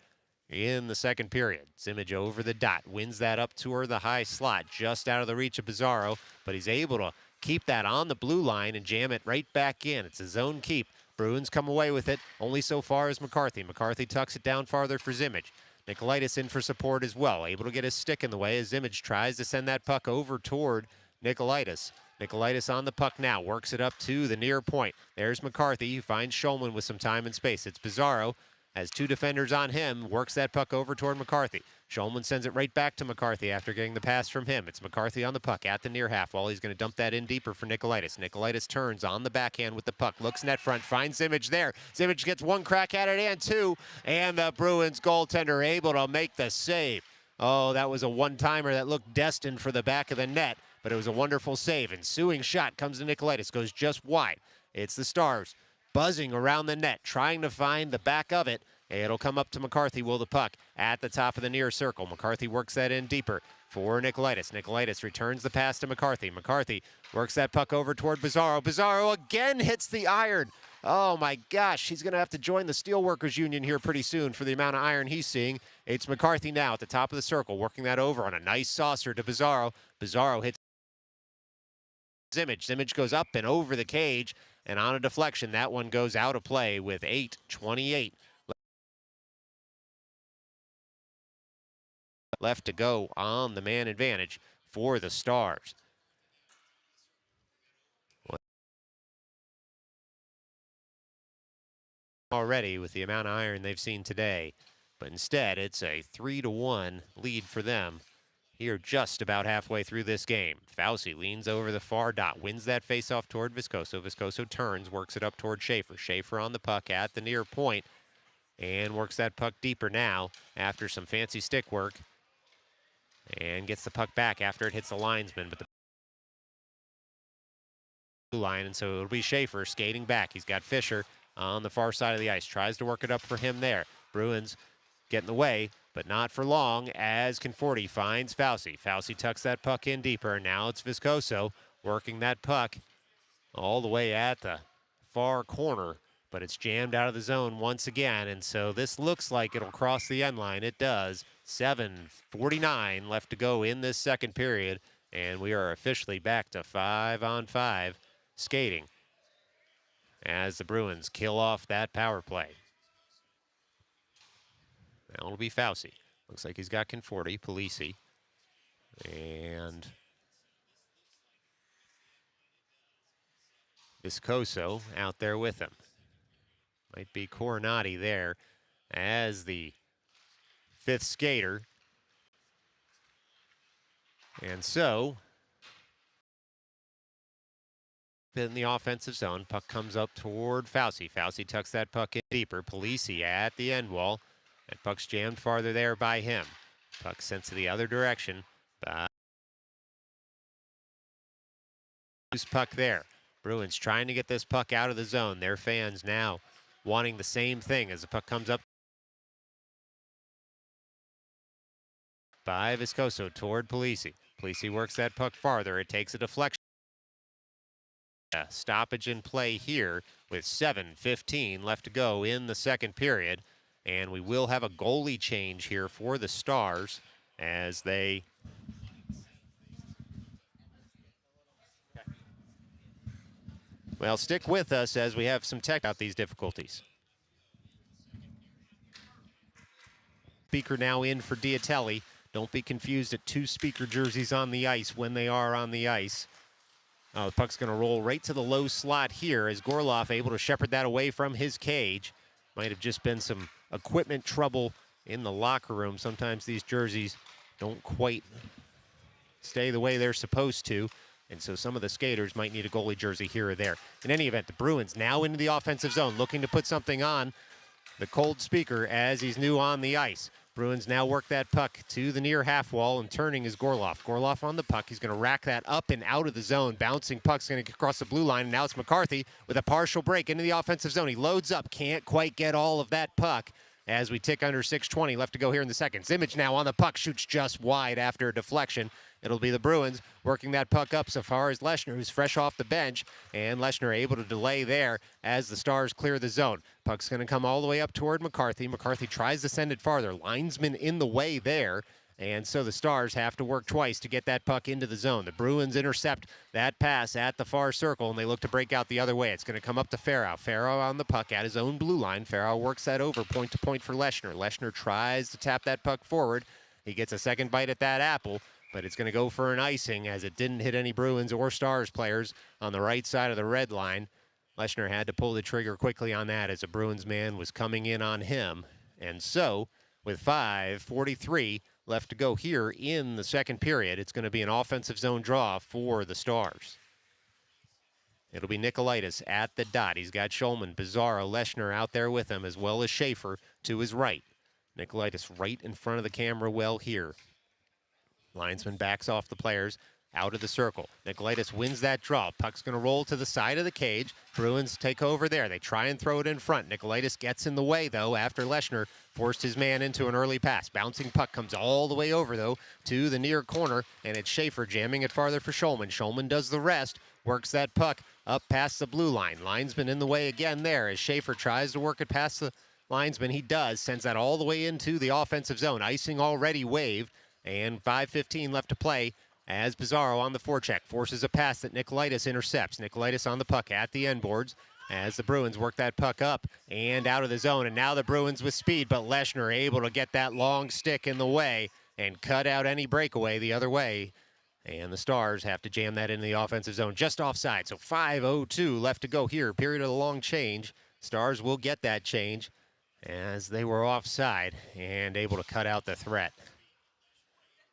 C: in the second period. Zimmage over the dot, wins that up toward the high slot, just out of the reach of Pizarro, but he's able to keep that on the blue line and jam it right back in. It's a zone keep. Bruins come away with it, only so far as McCarthy. McCarthy tucks it down farther for Zimmage. Nikolaitis in for support as well, able to get his stick in the way as Zimmage tries to send that puck over toward Nikolaitis. Nikolaitis on the puck now, works it up to the near point. There's McCarthy, who finds Schulman with some time and space. It's Pizarro, has two defenders on him, works that puck over toward McCarthy. Schulman sends it right back to McCarthy after getting the pass from him. It's McCarthy on the puck at the near half wall. He's going to dump that in deeper for Nikolaitis. Nikolaitis turns on the backhand with the puck, looks net front, finds Zimmage there. Zimmage gets one crack at it and two, and the Bruins goaltender able to make the save. Oh, that was a one-timer that looked destined for the back of the net, but it was a wonderful save. Ensuing shot comes to Nikolaitis, goes just wide. It's the Stars buzzing around the net, trying to find the back of it. It'll come up to McCarthy, will the puck at the top of the near circle. McCarthy works that in deeper for Nikolaitis. Nikolaitis returns the pass to McCarthy. McCarthy works that puck over toward Pizarro. Pizarro again hits the iron. Oh my gosh, he's going to have to join the Steelworkers Union here pretty soon for the amount of iron he's seeing. It's McCarthy now at the top of the circle, working that over on a nice saucer to Pizarro. Pizarro hits Zimmage. Zimmage goes up and over the cage, and on a deflection, that one goes out of play with 8:28 left to go on the man advantage for the Stars. Already with the amount of iron they've seen today, but instead it's a 3-1 lead for them here just about halfway through this game. Fauci leans over the far dot, wins that faceoff toward Viscoso. Viscoso turns, works it up toward Schaefer. Schaefer on the puck at the near point and works that puck deeper now after some fancy stick work and gets the puck back after it hits the linesman, but the blue line, and so it'll be Schaefer skating back. He's got Fisher on the far side of the ice, tries to work it up for him there. Bruins get in the way, but not for long as Conforti finds Fauci. Fauci tucks that puck in deeper, and now it's Viscoso working that puck all the way at the far corner, but it's jammed out of the zone once again, and so this looks like it'll cross the end line. It does. 7:49 left to go in this second period, and we are officially back to 5-on-5 skating as the Bruins kill off that power play. Now it'll be Fauci. Looks like he's got Conforti, Polisi, and Viscoso out there with him. Might be Coronati there as the fifth skater. And so, in the offensive zone, puck comes up toward Fauci. Fauci tucks that puck in deeper. Polisi at the end wall. And puck's jammed farther there by him. Puck sent to the other direction. Loose puck there. Bruins trying to get this puck out of the zone. Their fans now wanting the same thing as the puck comes up by Viscoso toward Polisi. Polisi works that puck farther. It takes a deflection. Stoppage in play here with 7:15 left to go in the second period. And we will have a goalie change here for the Stars as they well, stick with us as we have some tech about these difficulties. Speaker now in for Diatelli. Don't be confused at two speaker jerseys on the ice when they are on the ice. The puck's going to roll right to the low slot here as Gorloff able to shepherd that away from his cage. Might have just been some equipment trouble in the locker room. Sometimes these jerseys don't quite stay the way they're supposed to, and so some of the skaters might need a goalie jersey here or there. In any event, the Bruins now into the offensive zone, looking to put something on the cold speaker as he's new on the ice. Bruins now work that puck to the near half wall, and turning is Gorloff. Gorloff on the puck. He's going to rack that up and out of the zone. Bouncing puck's going to get across the blue line, and now it's McCarthy with a partial break into the offensive zone. He loads up, can't quite get all of that puck as we tick under 6:20 left to go here in the second. Zimmich now on the puck, shoots just wide after a deflection. It'll be the Bruins working that puck up so far as Leshner, who's fresh off the bench, and Leshner able to delay there as the Stars clear the zone. Puck's going to come all the way up toward McCarthy. McCarthy tries to send it farther. Linesman in the way there, and so the Stars have to work twice to get that puck into the zone. The Bruins intercept that pass at the far circle, and they look to break out the other way. It's going to come up to Farrow. Farrow on the puck at his own blue line. Farrow works that over point to point for Leshner. Leshner tries to tap that puck forward. He gets a second bite at that apple, but it's going to go for an icing as it didn't hit any Bruins or Stars players on the right side of the red line. Leshner had to pull the trigger quickly on that as a Bruins man was coming in on him. And so, with 5:43 left to go here in the second period, it's going to be an offensive zone draw for the Stars. It'll be Nikolaitis at the dot. He's got Schulman, Bizarro, Leshner out there with him, as well as Schaefer to his right. Nikolaitis right in front of the camera well here. Linesman backs off the players out of the circle. Nikolaitis wins that draw. Puck's going to roll to the side of the cage. Bruins take over there. They try and throw it in front. Nikolaitis gets in the way, though, after Leshner forced his man into an early pass. Bouncing puck comes all the way over, though, to the near corner, and it's Schaefer jamming it farther for Schulman. Schulman does the rest, works that puck up past the blue line. Linesman in the way again there as Schaefer tries to work it past the linesman. He does, sends that all the way into the offensive zone. Icing already waved, and 5:15 left to play as Bizarro on the forecheck forces a pass that Nikolaitis intercepts. Nikolaitis on the puck at the end boards as the Bruins work that puck up and out of the zone. And now the Bruins with speed, but Leshner able to get that long stick in the way and cut out any breakaway the other way. And the Stars have to jam that into the offensive zone just offside. So 5:02 left to go here. Period of the long change. Stars will get that change as they were offside and able to cut out the threat.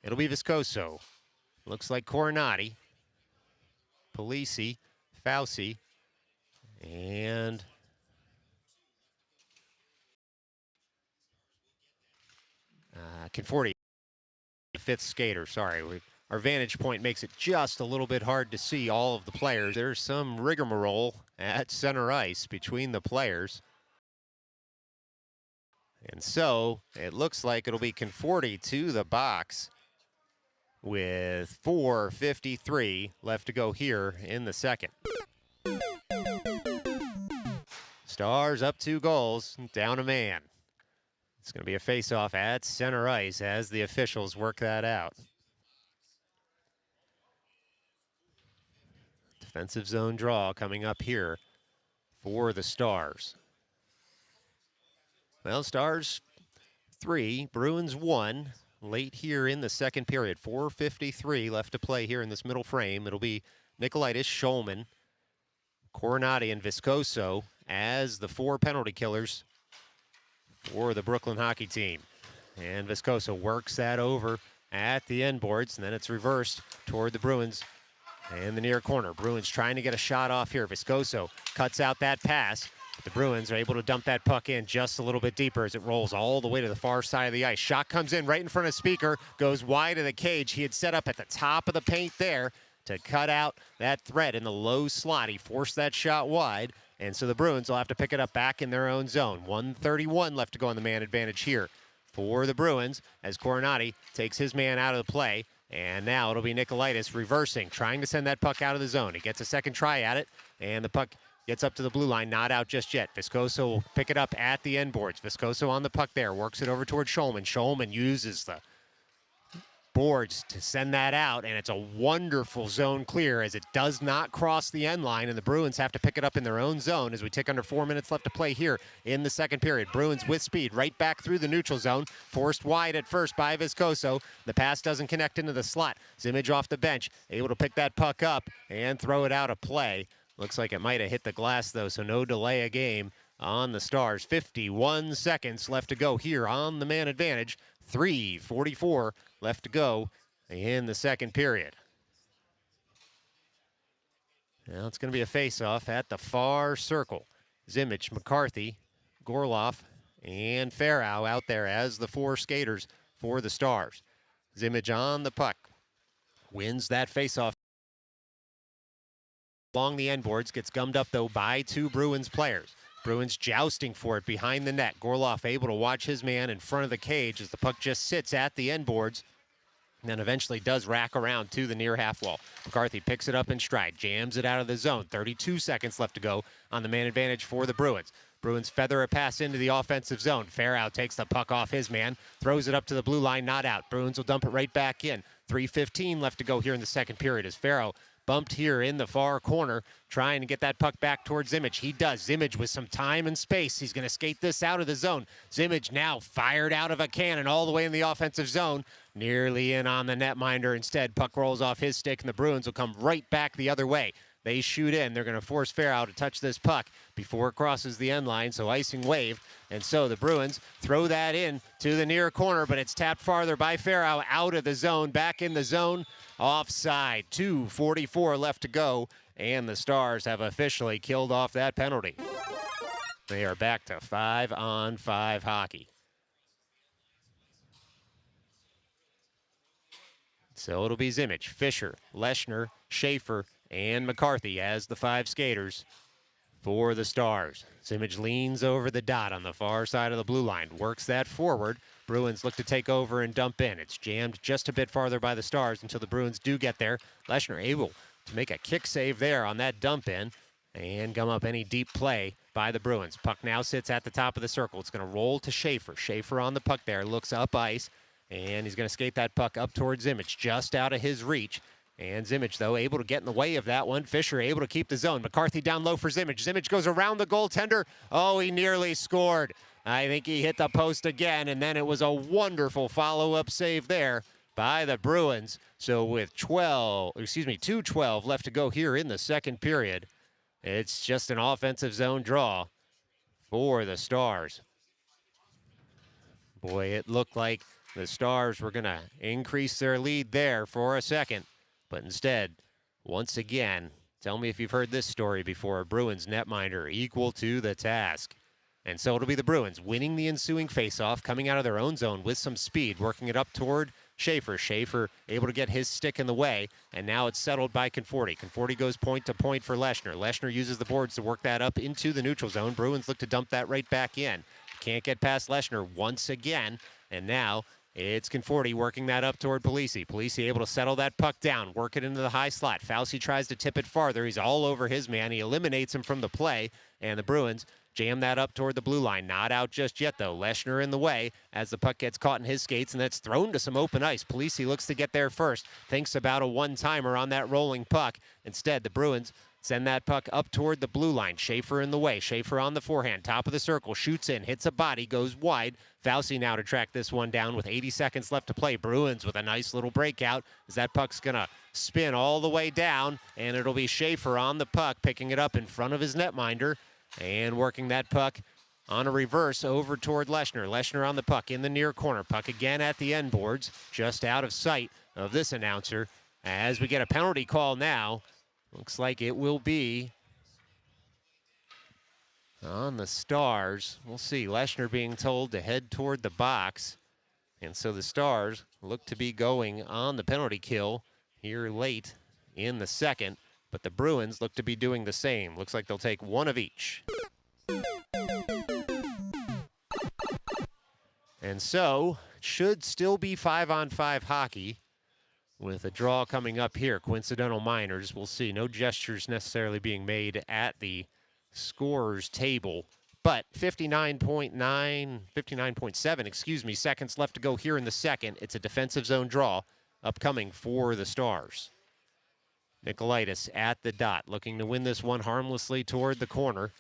C: It'll be Viscoso. Looks like Coronati, Polisi, Fauci, and Conforti, fifth skater. Sorry, our vantage point makes it just a little bit hard to see all of the players. There's some rigmarole at center ice between the players. And so it looks like it'll be Conforti to the box with 4:53 left to go here in the second. Stars up 2 goals, down a man. It's going to be a face-off at center ice as the officials work that out. Defensive zone draw coming up here for the Stars. Well, Stars 3, Bruins 1, late here in the second period. 4:53 left to play here in this middle frame. It'll be Nikolaitis, Schulman, Coronati, and Viscoso as the 4 penalty killers for the Brooklyn hockey team. And Viscoso works that over at the end boards, and then it's reversed toward the Bruins in the near corner. Bruins trying to get a shot off here. Viscoso cuts out that pass. The Bruins are able to dump that puck in just a little bit deeper as it rolls all the way to the far side of the ice. Shot comes in right in front of Speaker, goes wide of the cage. He had set up at the top of the paint there to cut out that threat in the low slot. He forced that shot wide, and so the Bruins will have to pick it up back in their own zone. 1:31 left to go on the man advantage here for the Bruins as Coronati takes his man out of the play. And now it'll be Nikolaitis reversing, trying to send that puck out of the zone. He gets a second try at it, and the puck gets up to the blue line, not out just yet. Viscoso will pick it up at the end boards. Viscoso on the puck there, works it over toward Schulman. Schulman uses the boards to send that out, and it's a wonderful zone clear as it does not cross the end line, and the Bruins have to pick it up in their own zone as we tick under 4 minutes left to play here in the second period. Bruins with speed right back through the neutral zone, forced wide at first by Viscoso. The pass doesn't connect into the slot. Zimmage off the bench, able to pick that puck up and throw it out of play. Looks like it might have hit the glass though, so no delay of game on the Stars. 51 seconds left to go here on the man advantage. 3:44 left to go in the second period. Now it's going to be a face-off at the far circle. Zimmage, McCarthy, Gorloff, and Farrow out there as the 4 skaters for the Stars. Zimmage on the puck. Wins that face-off along the end boards. Gets gummed up, though, by 2 Bruins players. Bruins jousting for it behind the net. Gorloff able to watch his man in front of the cage as the puck just sits at the end boards and then eventually does rack around to the near half wall. McCarthy picks it up in stride, jams it out of the zone. 32 seconds left to go on the man advantage for the Bruins. Bruins feather a pass into the offensive zone. Farrow takes the puck off his man, throws it up to the blue line, not out. Bruins will dump it right back in. 3:15 left to go here in the second period as Farrow bumped here in the far corner, trying to get that puck back towards Zimmage. He does. Zimmage with some time and space. He's going to skate this out of the zone. Zimmage now fired out of a cannon all the way in the offensive zone. Nearly in on the netminder. Instead, puck rolls off his stick, and the Bruins will come right back the other way. They shoot in. They're going to force Farrow to touch this puck before it crosses the end line, so icing waved. And so the Bruins throw that in to the near corner, but it's tapped farther by Farrow out of the zone, back in the zone, offside. 2:44 left to go, and the Stars have officially killed off that penalty. They are back to 5-on-5 hockey. So it'll be Zimmage, Fisher, Leshner, Schaefer, and McCarthy as the 5 skaters for the Stars. Zimmage leans over the dot on the far side of the blue line, works that forward. Bruins look to take over and dump in. It's jammed just a bit farther by the Stars until the Bruins do get there. Leshner able to make a kick save there on that dump in and gum up any deep play by the Bruins. Puck now sits at the top of the circle. It's going to roll to Schaefer. Schaefer on the puck there, looks up ice, and he's going to skate that puck up towards Zimmage, just out of his reach. And Zimmage, though, able to get in the way of that one. Fisher able to keep the zone. McCarthy down low for Zimmage. Zimmage goes around the goaltender. Oh, he nearly scored. I think he hit the post again, and then it was a wonderful follow-up save there by the Bruins. So with 2:12 left to go here in the second period, it's just an offensive zone draw for the Stars. Boy, it looked like the Stars were going to increase their lead there for a second, but instead, once again, tell me if you've heard this story before, Bruins netminder equal to the task. And so it'll be the Bruins winning the ensuing faceoff, coming out of their own zone with some speed, working it up toward Schaefer. Schaefer able to get his stick in the way, and now it's settled by Conforti. Conforti goes point to point for Leshner. Leshner uses the boards to work that up into the neutral zone. Bruins look to dump that right back in. Can't get past Leshner once again, and now it's Conforti working that up toward Polisi. Polisi able to settle that puck down, work it into the high slot. Fauci tries to tip it farther. He's all over his man. He eliminates him from the play, and the Bruins jam that up toward the blue line. Not out just yet, though. Leshner in the way as the puck gets caught in his skates, and that's thrown to some open ice. Polisi looks to get there first. Thinks about a one-timer on that rolling puck. Instead, the Bruins send that puck up toward the blue line. Schaefer in the way. Schaefer on the forehand. Top of the circle. Shoots in. Hits a body. Goes wide. Fauci now to track this one down with 80 seconds left to play. Bruins with a nice little breakout as that puck's going to spin all the way down, and it'll be Schaefer on the puck, picking it up in front of his netminder and working that puck on a reverse over toward Leshner. Leshner on the puck in the near corner. Puck again at the end boards, just out of sight of this announcer as we get a penalty call now. Looks like it will be on the Stars. We'll see. Leshner being told to head toward the box. And so the Stars look to be going on the penalty kill here late in the second. But the Bruins look to be doing the same. Looks like they'll take one of each. And so, it should still be 5-on-5 hockey with a draw coming up here. Coincidental minors, we'll see. No gestures necessarily being made at the scorer's table. But 59.7 seconds left to go here in the second. It's a defensive zone draw upcoming for the Stars. Nikolaitis at the dot, looking to win this one harmlessly toward the corner.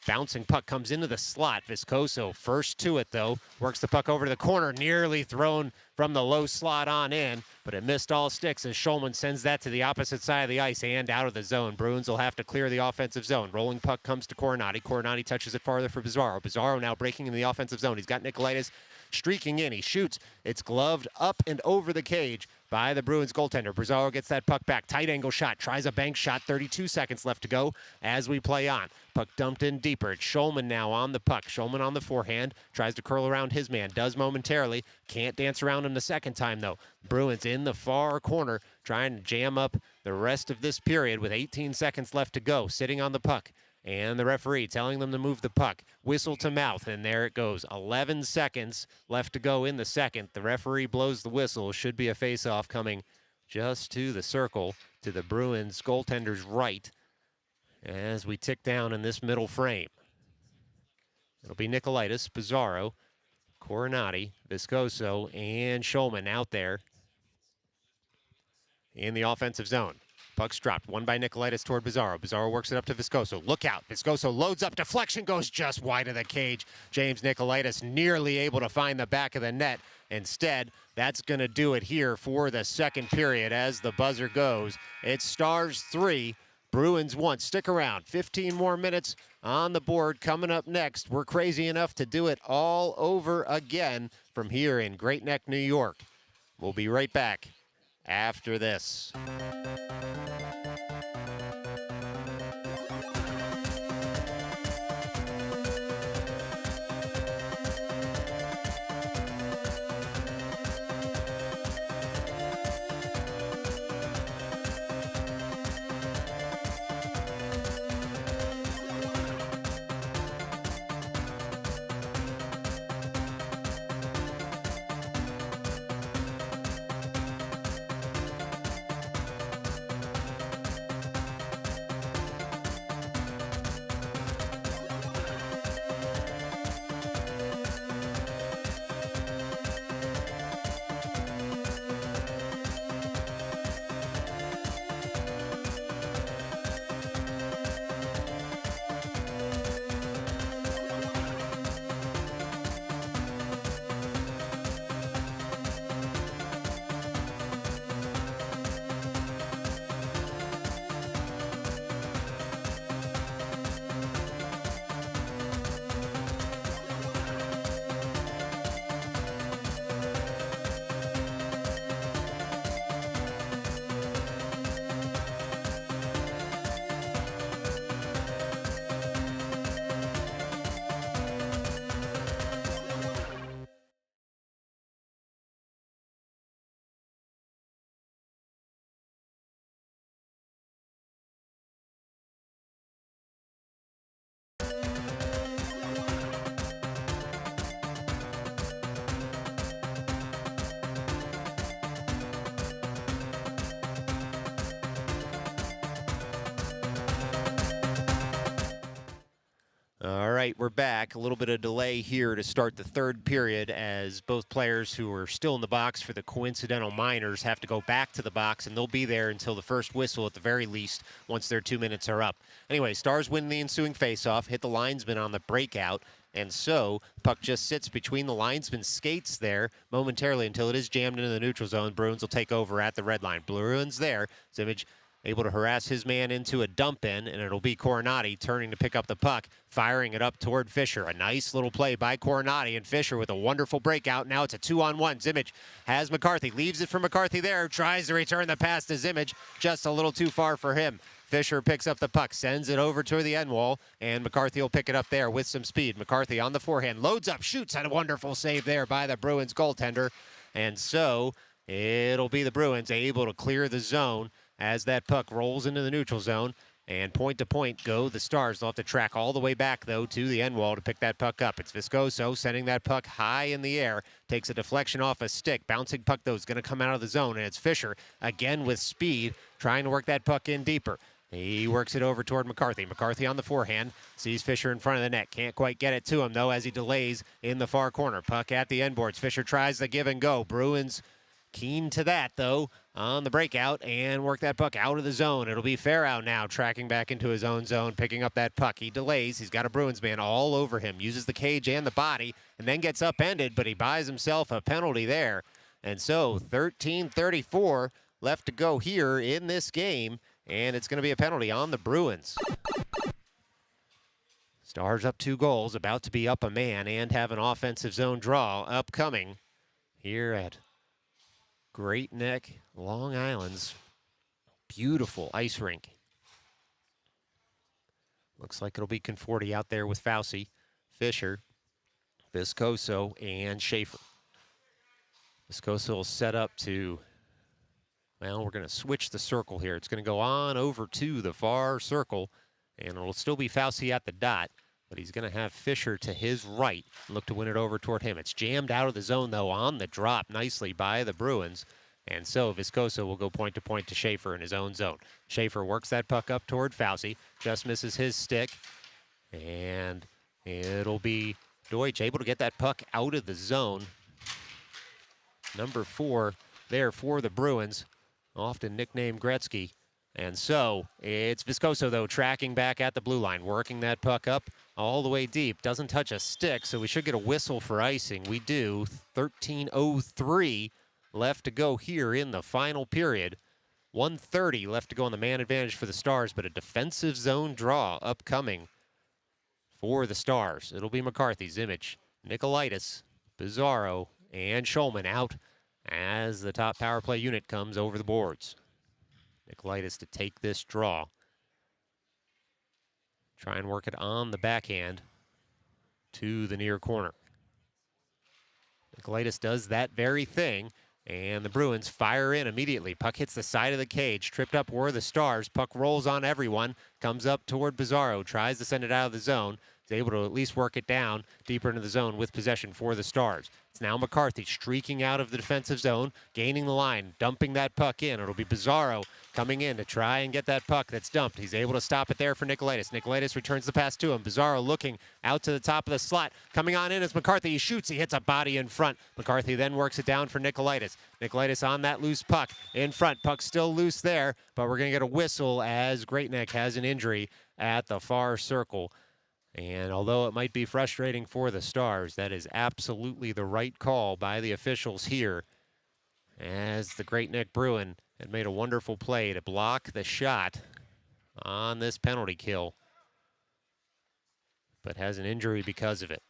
C: Bouncing puck comes into the slot. Viscoso first to it, though. Works the puck over to the corner, nearly thrown from the low slot on in, but it missed all sticks as Schulman sends that to the opposite side of the ice and out of the zone. Bruins will have to clear the offensive zone. Rolling puck comes to Coronati. Coronati touches it farther for Bizzarro. Bizzarro now breaking in the offensive zone. He's got Nikolaitis streaking in. He shoots. It's gloved up and over the cage by the Bruins goaltender. Bizzarro gets that puck back. Tight angle shot. Tries a bank shot. 32 seconds left to go as we play on. Puck dumped in deeper. It's Schulman now on the puck. Schulman on the forehand. Tries to curl around his man. Does momentarily. Can't dance around him the second time, though. Bruins in the far corner trying to jam up the rest of this period with 18 seconds left to go. Sitting on the puck. And the referee telling them to move the puck. Whistle to mouth, and there it goes. 11 seconds left to go in the second. The referee blows the whistle. Should be a face-off coming just to the circle, to the Bruins goaltender's right, as we tick down in this middle frame. It'll be Nikolaitis, Bizzarro, Coronati, Viscoso, and Schulman out there in the offensive zone. Puck's dropped. One by Nikolaitis toward Bizzarro. Bizzarro works it up to Viscoso. Look out. Viscoso loads up. Deflection goes just wide of the cage. James Nikolaitis nearly able to find the back of the net. Instead, that's going to do it here for the second period as the buzzer goes. It's Stars 3, Bruins 1. Stick around. 15 more minutes on the board coming up next. We're crazy enough to do it all over again from here in Greatneck, New York. We'll be right back after this. All right, we're back. A little bit of delay here to start the third period as both players who are still in the box for the coincidental minors have to go back to the box, and they'll be there until the first whistle at the very least once their 2 minutes are up. Anyway, Stars win the ensuing faceoff, hit the linesman on the breakout, and so puck just sits between the linesman's skates there momentarily until it is jammed into the neutral zone. Bruins will take over at the red line. Bruins there. Zimmage able to harass his man into a dump in, and it'll be Coronati turning to pick up the puck, firing it up toward Fisher. A nice little play by Coronati, and Fisher with a wonderful breakout. Now it's a 2-on-1. Zimmage has McCarthy, leaves it for McCarthy there, tries to return the pass to Zimmage, just a little too far for him. Fisher picks up the puck, sends it over to the end wall, and McCarthy will pick it up there with some speed. McCarthy on the forehand, loads up, shoots, and a wonderful save there by the Bruins goaltender. And so it'll be the Bruins able to clear the zone as that puck rolls into the neutral zone, and point to point go the Stars. They'll have to track all the way back, though, to the end wall to pick that puck up. It's Viscoso sending that puck high in the air, takes a deflection off a stick. Bouncing puck, though, is going to come out of the zone, and it's Fisher, again with speed, trying to work that puck in deeper. He works it over toward McCarthy. McCarthy on the forehand, sees Fisher in front of the net. Can't quite get it to him, though, as he delays in the far corner. Puck at the end boards. Fisher tries the give and go. Bruins keen to that, though, on the breakout, and work that puck out of the zone. It'll be Farrow now tracking back into his own zone, picking up that puck. He delays. He's got a Bruins man all over him, uses the cage and the body, and then gets upended, but he buys himself a penalty there. And so 13:34 left to go here in this game, and it's going to be a penalty on the Bruins. Stars up 2 goals, about to be up a man and have an offensive zone draw upcoming here at Greatneck, Long Island's beautiful ice rink. Looks like it'll be Conforti out there with Fauci, Fisher, Viscoso, and Schaefer. Viscoso will set up to, well, we're going to switch the circle here. It's going to go on over to the far circle, and it'll still be Fauci at the dot, but he's going to have Fisher to his right, look to win it over toward him. It's jammed out of the zone, though, on the drop nicely by the Bruins. And so Viscoso will go point to Schaefer in his own zone. Schaefer works that puck up toward Fauci, just misses his stick, and it'll be Deutsch able to get that puck out of the zone. Number 4 there for the Bruins, often nicknamed Gretzky. And so it's Viscoso, though, tracking back at the blue line, working that puck up all the way deep. Doesn't touch a stick, so we should get a whistle for icing. We do. 13:03 left to go here in the final period. 1:30 left to go on the man advantage for the Stars, but a defensive zone draw upcoming for the Stars. It'll be McCarthy, Zimmage, Nikolaitis, Bizarro, and Schulman out as the top power play unit comes over the boards. Nikolaitis to take this draw. Try and work it on the backhand to the near corner. Nikolaitis does that very thing, and the Bruins fire in immediately. Puck hits the side of the cage, tripped up were the Stars. Puck rolls on everyone, comes up toward Bizarro, tries to send it out of the zone. Is able to at least work it down deeper into the zone with possession for the Stars. It's now McCarthy streaking out of the defensive zone, gaining the line, dumping that puck in. It'll be Bizarro coming in to try and get that puck that's dumped. He's able to stop it there for Nikolaitis. Nikolaitis returns the pass to him. Bizarro looking out to the top of the slot. Coming on in as McCarthy. He shoots. He hits a body in front. McCarthy then works it down for Nikolaitis. Nikolaitis on that loose puck in front. Puck still loose there, but we're going to get a whistle as Greatneck has an injury at the far circle. And although it might be frustrating for the Stars, that is absolutely the right call by the officials here, as the Greatneck Bruin had made a wonderful play to block the shot on this penalty kill, but has an injury because of it.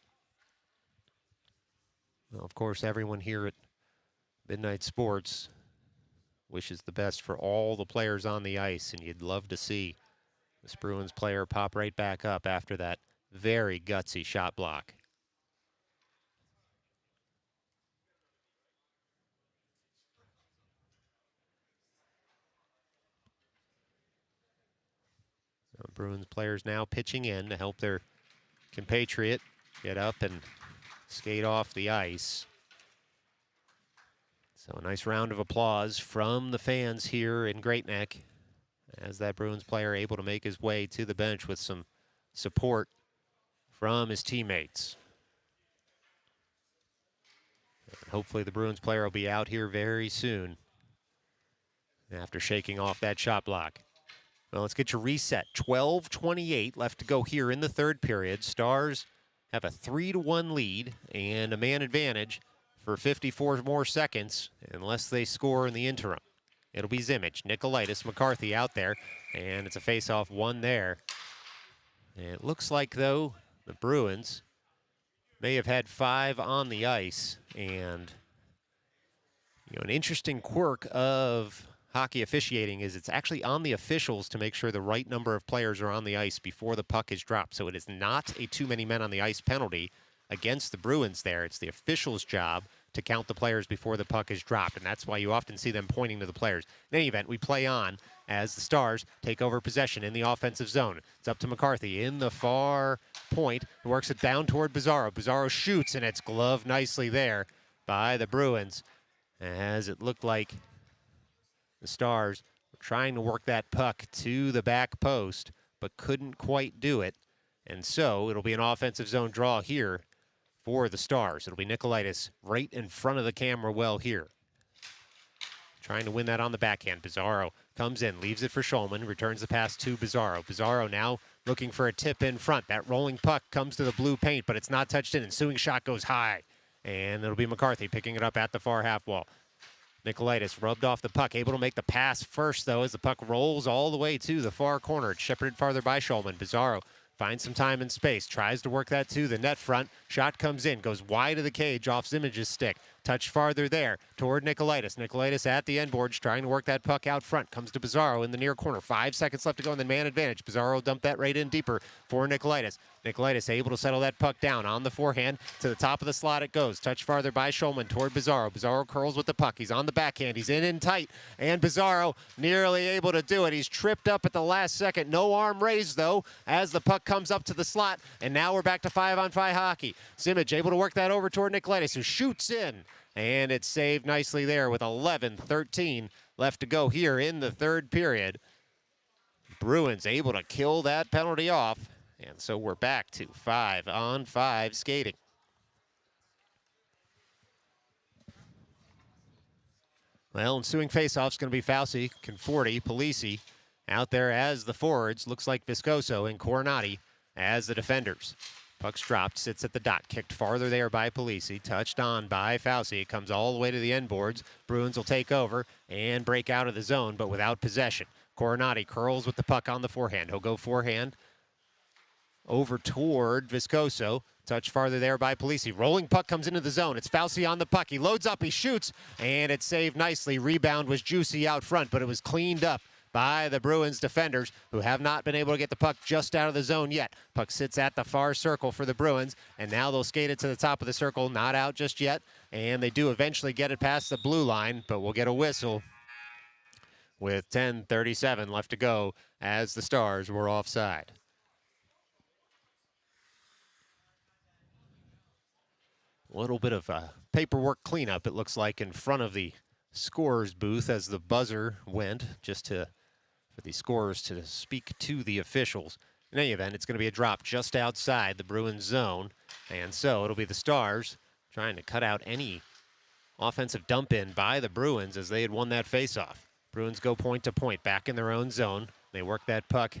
C: Well, of course, everyone here at Midnight Sports wishes the best for all the players on the ice, and you'd love to see this Bruins player pop right back up after that very gutsy shot block. So Bruins players now pitching in to help their compatriot get up and skate off the ice. So a nice round of applause from the fans here in Greatneck as that Bruins player able to make his way to the bench with some support from his teammates. And hopefully the Bruins player will be out here very soon after shaking off that shot block. Well, let's get your reset. 12:28 left to go here in the third period. Stars have a 3-1 lead and a man advantage for 54 more seconds unless they score in the interim. It'll be Zimmich, Nikolaitis, McCarthy out there, and it's a face-off one there. And it looks like, though, the Bruins may have had 5 on the ice, and an interesting quirk of hockey officiating is it's actually on the officials to make sure the right number of players are on the ice before the puck is dropped. So it is not a too many men on the ice penalty against the Bruins there. It's the officials' job to count the players before the puck is dropped, and that's why you often see them pointing to the players. In any event, we play on as the Stars take over possession in the offensive zone. It's up to McCarthy in the far point. He works it down toward Bizarro. Bizarro shoots, and it's gloved nicely there by the Bruins, as it looked like the Stars were trying to work that puck to the back post, but couldn't quite do it. And so it'll be an offensive zone draw here for the Stars. It'll be Nikolaitis right in front of the camera well here. Trying to win that on the backhand. Bizarro comes in, leaves it for Schulman, returns the pass to Bizarro. Bizarro now looking for a tip in front. That rolling puck comes to the blue paint, but it's not touched in. Ensuing shot goes high. And it'll be McCarthy picking it up at the far half wall. Nikolaitis rubbed off the puck, able to make the pass first, though, as the puck rolls all the way to the far corner. It's shepherded farther by Schulman. Bizarro finds some time and space, tries to work that to the net front. Shot comes in, goes wide of the cage off Zimmage's stick. Touch farther there toward Nikolaitis. Nikolaitis at the end boards, trying to work that puck out front. Comes to Bizarro in the near corner. 5 seconds left to go, and then man advantage. Bizarro dumped that right in deeper for Nikolaitis. Nikolaitis able to settle that puck down on the forehand. To the top of the slot it goes. Touch farther by Schulman toward Bizarro. Bizarro curls with the puck. He's on the backhand. He's in tight. And Bizarro nearly able to do it. He's tripped up at the last second. No arm raised, though, as the puck comes up to the slot. And now we're back to 5-on-5 hockey. Zimmich able to work that over toward Nikolaitis, who shoots in. And it's saved nicely there with 11:13 left to go here in the third period. Bruins able to kill that penalty off. And so we're back to 5-on-5 skating. Well, ensuing faceoff's going to be Fauci, Conforti, Polisi out there as the forwards. Looks like Viscoso and Coronati as the defenders. Puck's dropped, sits at the dot, kicked farther there by Polisi, touched on by Fauci. It comes all the way to the end boards. Bruins will take over and break out of the zone, but without possession. Coronati curls with the puck on the forehand. He'll go forehand over toward Viscoso. Touch farther there by Polisi. Rolling puck comes into the zone. It's Fauci on the puck. He loads up, he shoots, and it's saved nicely. Rebound was juicy out front, but it was cleaned up by the Bruins defenders, who have not been able to get the puck just out of the zone yet. Puck sits at the far circle for the Bruins, and now they'll skate it to the top of the circle. Not out just yet, and they do eventually get it past the blue line, but we'll get a whistle with 10:37 left to go as the Stars were offside. A little bit of paperwork cleanup, it looks like, in front of the scorer's booth as the buzzer went, just for the scorers to speak to the officials. In any event, it's going to be a drop just outside the Bruins zone, and so it'll be the Stars trying to cut out any offensive dump-in by the Bruins as they had won that faceoff. Bruins go point to point, back in their own zone. They work that puck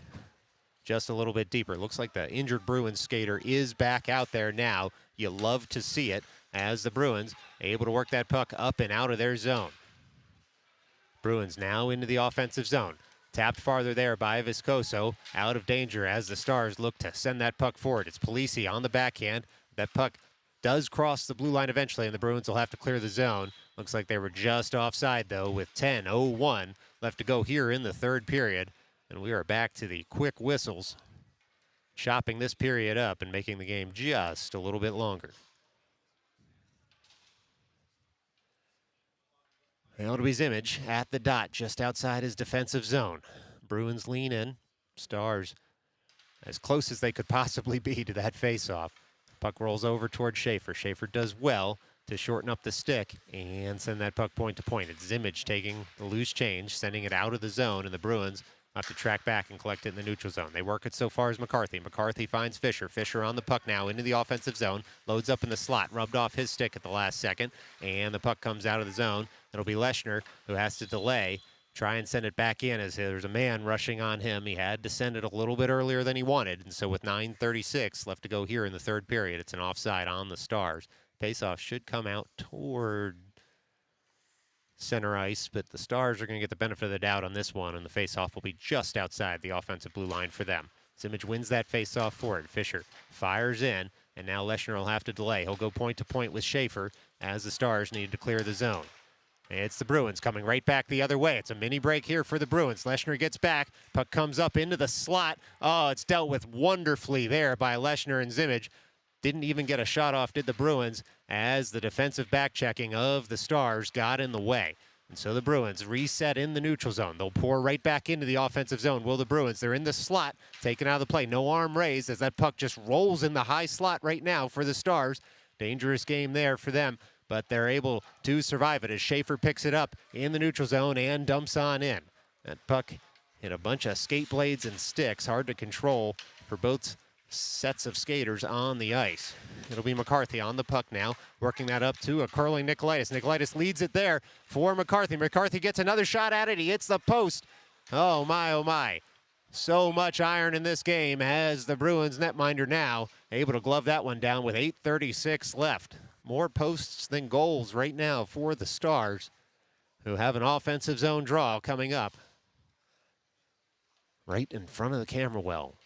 C: just a little bit deeper. Looks like the injured Bruins skater is back out there now. You love to see it as the Bruins able to work that puck up and out of their zone. Bruins now into the offensive zone. Tapped farther there by Viscoso, out of danger as the Stars look to send that puck forward. It's Polisi on the backhand. That puck does cross the blue line eventually, and the Bruins will have to clear the zone. Looks like they were just offside, though, with 10:01 left to go here in the third period. And we are back to the quick whistles, chopping this period up and making the game just a little bit longer. Now it'll be Zimmich at the dot, just outside his defensive zone. Bruins lean in. Stars as close as they could possibly be to that faceoff. Puck rolls over toward Schaefer. Schaefer does well to shorten up the stick and send that puck point to point. It's Zimmich taking the loose change, sending it out of the zone, and the Bruins Have to track back and collect it in the neutral zone. They work it so far as McCarthy. McCarthy finds Fisher. Fisher on the puck now into the offensive zone. Loads up in the slot. Rubbed off his stick at the last second. And the puck comes out of the zone. It'll be Leshner who has to delay. Try and send it back in as there's a man rushing on him. He had to send it a little bit earlier than he wanted. And so with 9:36 left to go here in the third period, it's an offside on the Stars. Faceoff should come out toward center ice, but the Stars are going to get the benefit of the doubt on this one, and the faceoff will be just outside the offensive blue line for them. Zimmage wins that faceoff forward. Fisher fires in, and now Leshner will have to delay. He'll go point to point with Schaefer as the Stars need to clear the zone. It's the Bruins coming right back the other way. It's a mini break here for the Bruins. Leshner gets back. Puck comes up into the slot. Oh, it's dealt with wonderfully there by Leshner and Zimmage. Didn't even get a shot off, did the Bruins, as the defensive back checking of the Stars got in the way. And so the Bruins reset in the neutral zone. They'll pour right back into the offensive zone. Will the Bruins? They're in the slot, taken out of the play. No arm raised as that puck just rolls in the high slot right now for the Stars. Dangerous game there for them, but they're able to survive it as Schaefer picks it up in the neutral zone and dumps on in. That puck hit a bunch of skate blades and sticks. Hard to control for both sets of skaters on the ice. It'll be McCarthy on the puck now, working that up to a curling Nikolaitis. Nikolaitis leads it there for McCarthy. McCarthy gets another shot at it. He hits the post. Oh my, oh my. So much iron in this game as the Bruins netminder now able to glove that one down with 8:36 left. More posts than goals right now for the Stars, who have an offensive zone draw coming up right in front of the camera well.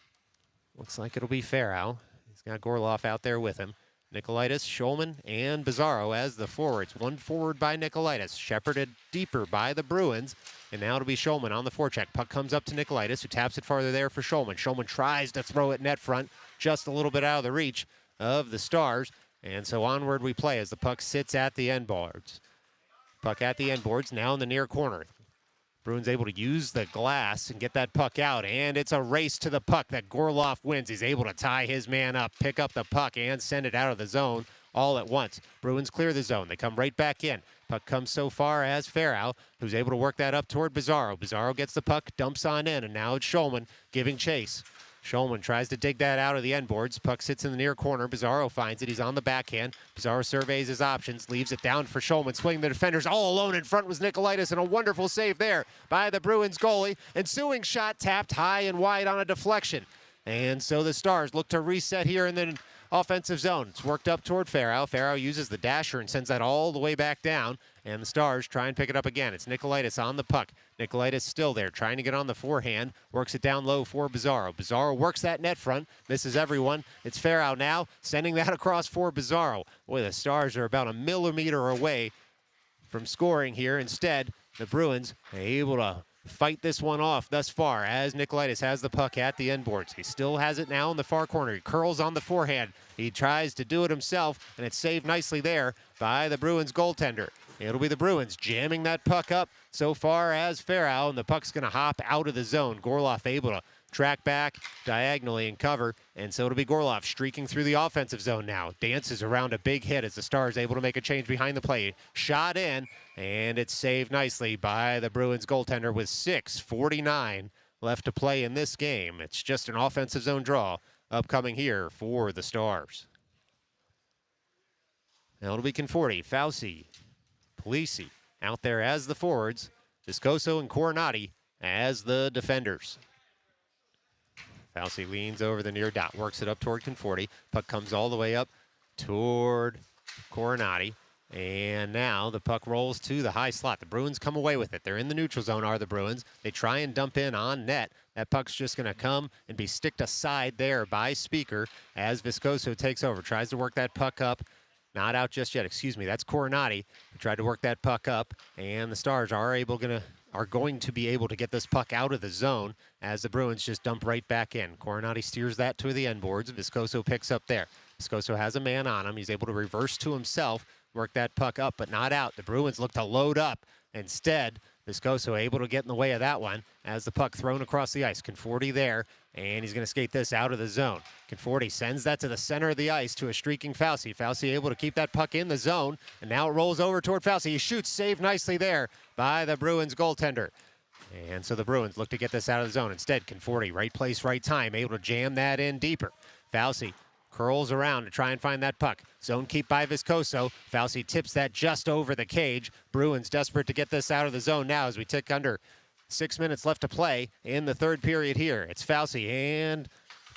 C: Looks like it'll be Farrow. He's got Gorloff out there with him. Nikolaitis, Schulman, and Bizarro as the forwards. One forward by Nikolaitis, shepherded deeper by the Bruins. And now it'll be Schulman on the forecheck. Puck comes up to Nikolaitis, who taps it farther there for Schulman. Schulman tries to throw it net front, just a little bit out of the reach of the Stars. And so onward we play as the puck sits at the end boards. Puck at the end boards, now in the near corner. Bruins able to use the glass and get that puck out, and it's a race to the puck that Gorloff wins. He's able to tie his man up, pick up the puck, and send it out of the zone all at once. Bruins clear the zone. They come right back in. Puck comes so far as Farrow, who's able to work that up toward Bizarro. Bizarro gets the puck, dumps on in, and now it's Schulman giving chase. Schulman tries to dig that out of the end boards. Puck sits in the near corner. Bizarro finds it. He's on the backhand. Bizarro surveys his options, leaves it down for Schulman. Swinging the defenders all alone in front was Nikolaitis, and a wonderful save there by the Bruins goalie. Ensuing shot tapped high and wide on a deflection. And so the Stars look to reset here in the offensive zone. It's worked up toward Farrow. Farrow uses the dasher and sends that all the way back down. And the Stars try and pick it up again. It's Nikolaitis on the puck. Nikolaitis still there, trying to get on the forehand. Works it down low for Bizarro. Bizarro works that net front, misses everyone. It's Farrow now, sending that across for Bizarro. Boy, the Stars are about a millimeter away from scoring here. Instead, the Bruins are able to fight this one off thus far as Nikolaitis has the puck at the end boards. He still has it now in the far corner. He curls on the forehand. He tries to do it himself, and it's saved nicely there by the Bruins goaltender. It'll be the Bruins jamming that puck up so far as Farrow, and the puck's going to hop out of the zone. Gorloff able to track back diagonally and cover, and so it'll be Gorloff streaking through the offensive zone now. Dances around a big hit as the Stars able to make a change behind the play. Shot in, and it's saved nicely by the Bruins goaltender with 6:49 left to play in this game. It's just an offensive zone draw upcoming here for the Stars. Now it'll be Conforti, Fauci, Polisi out there as the forwards, Viscoso and Coronati as the defenders. Fauci leans over the near dot, works it up toward Conforti. Puck comes all the way up toward Coronati. And now the puck rolls to the high slot. The Bruins come away with it. They're in the neutral zone, are the Bruins. They try and dump in on net. That puck's just going to come and be sticked aside there by Speaker as Viscoso takes over. Tries to work that puck up. Not out just yet. Excuse me. That's Coronati. He tried to work that puck up, and the Stars are going to be able to get this puck out of the zone as the Bruins just dump right back in. Coronati steers that to the end boards. Viscoso picks up there. Viscoso has a man on him. He's able to reverse to himself, work that puck up, but not out. The Bruins look to load up. Instead, Viscoso able to get in the way of that one as the puck thrown across the ice. Conforti there, and he's going to skate this out of the zone. Conforti sends that to the center of the ice to a streaking Fauci. Fauci able to keep that puck in the zone, and now it rolls over toward Fauci. He shoots, saved nicely there by the Bruins goaltender. And so the Bruins look to get this out of the zone. Instead, Conforti, right place, right time, able to jam that in deeper. Fauci curls around to try and find that puck. Zone keep by Viscoso. Fauci tips that just over the cage. Bruins desperate to get this out of the zone now as we tick under 6 minutes left to play in the third period here. It's Fauci and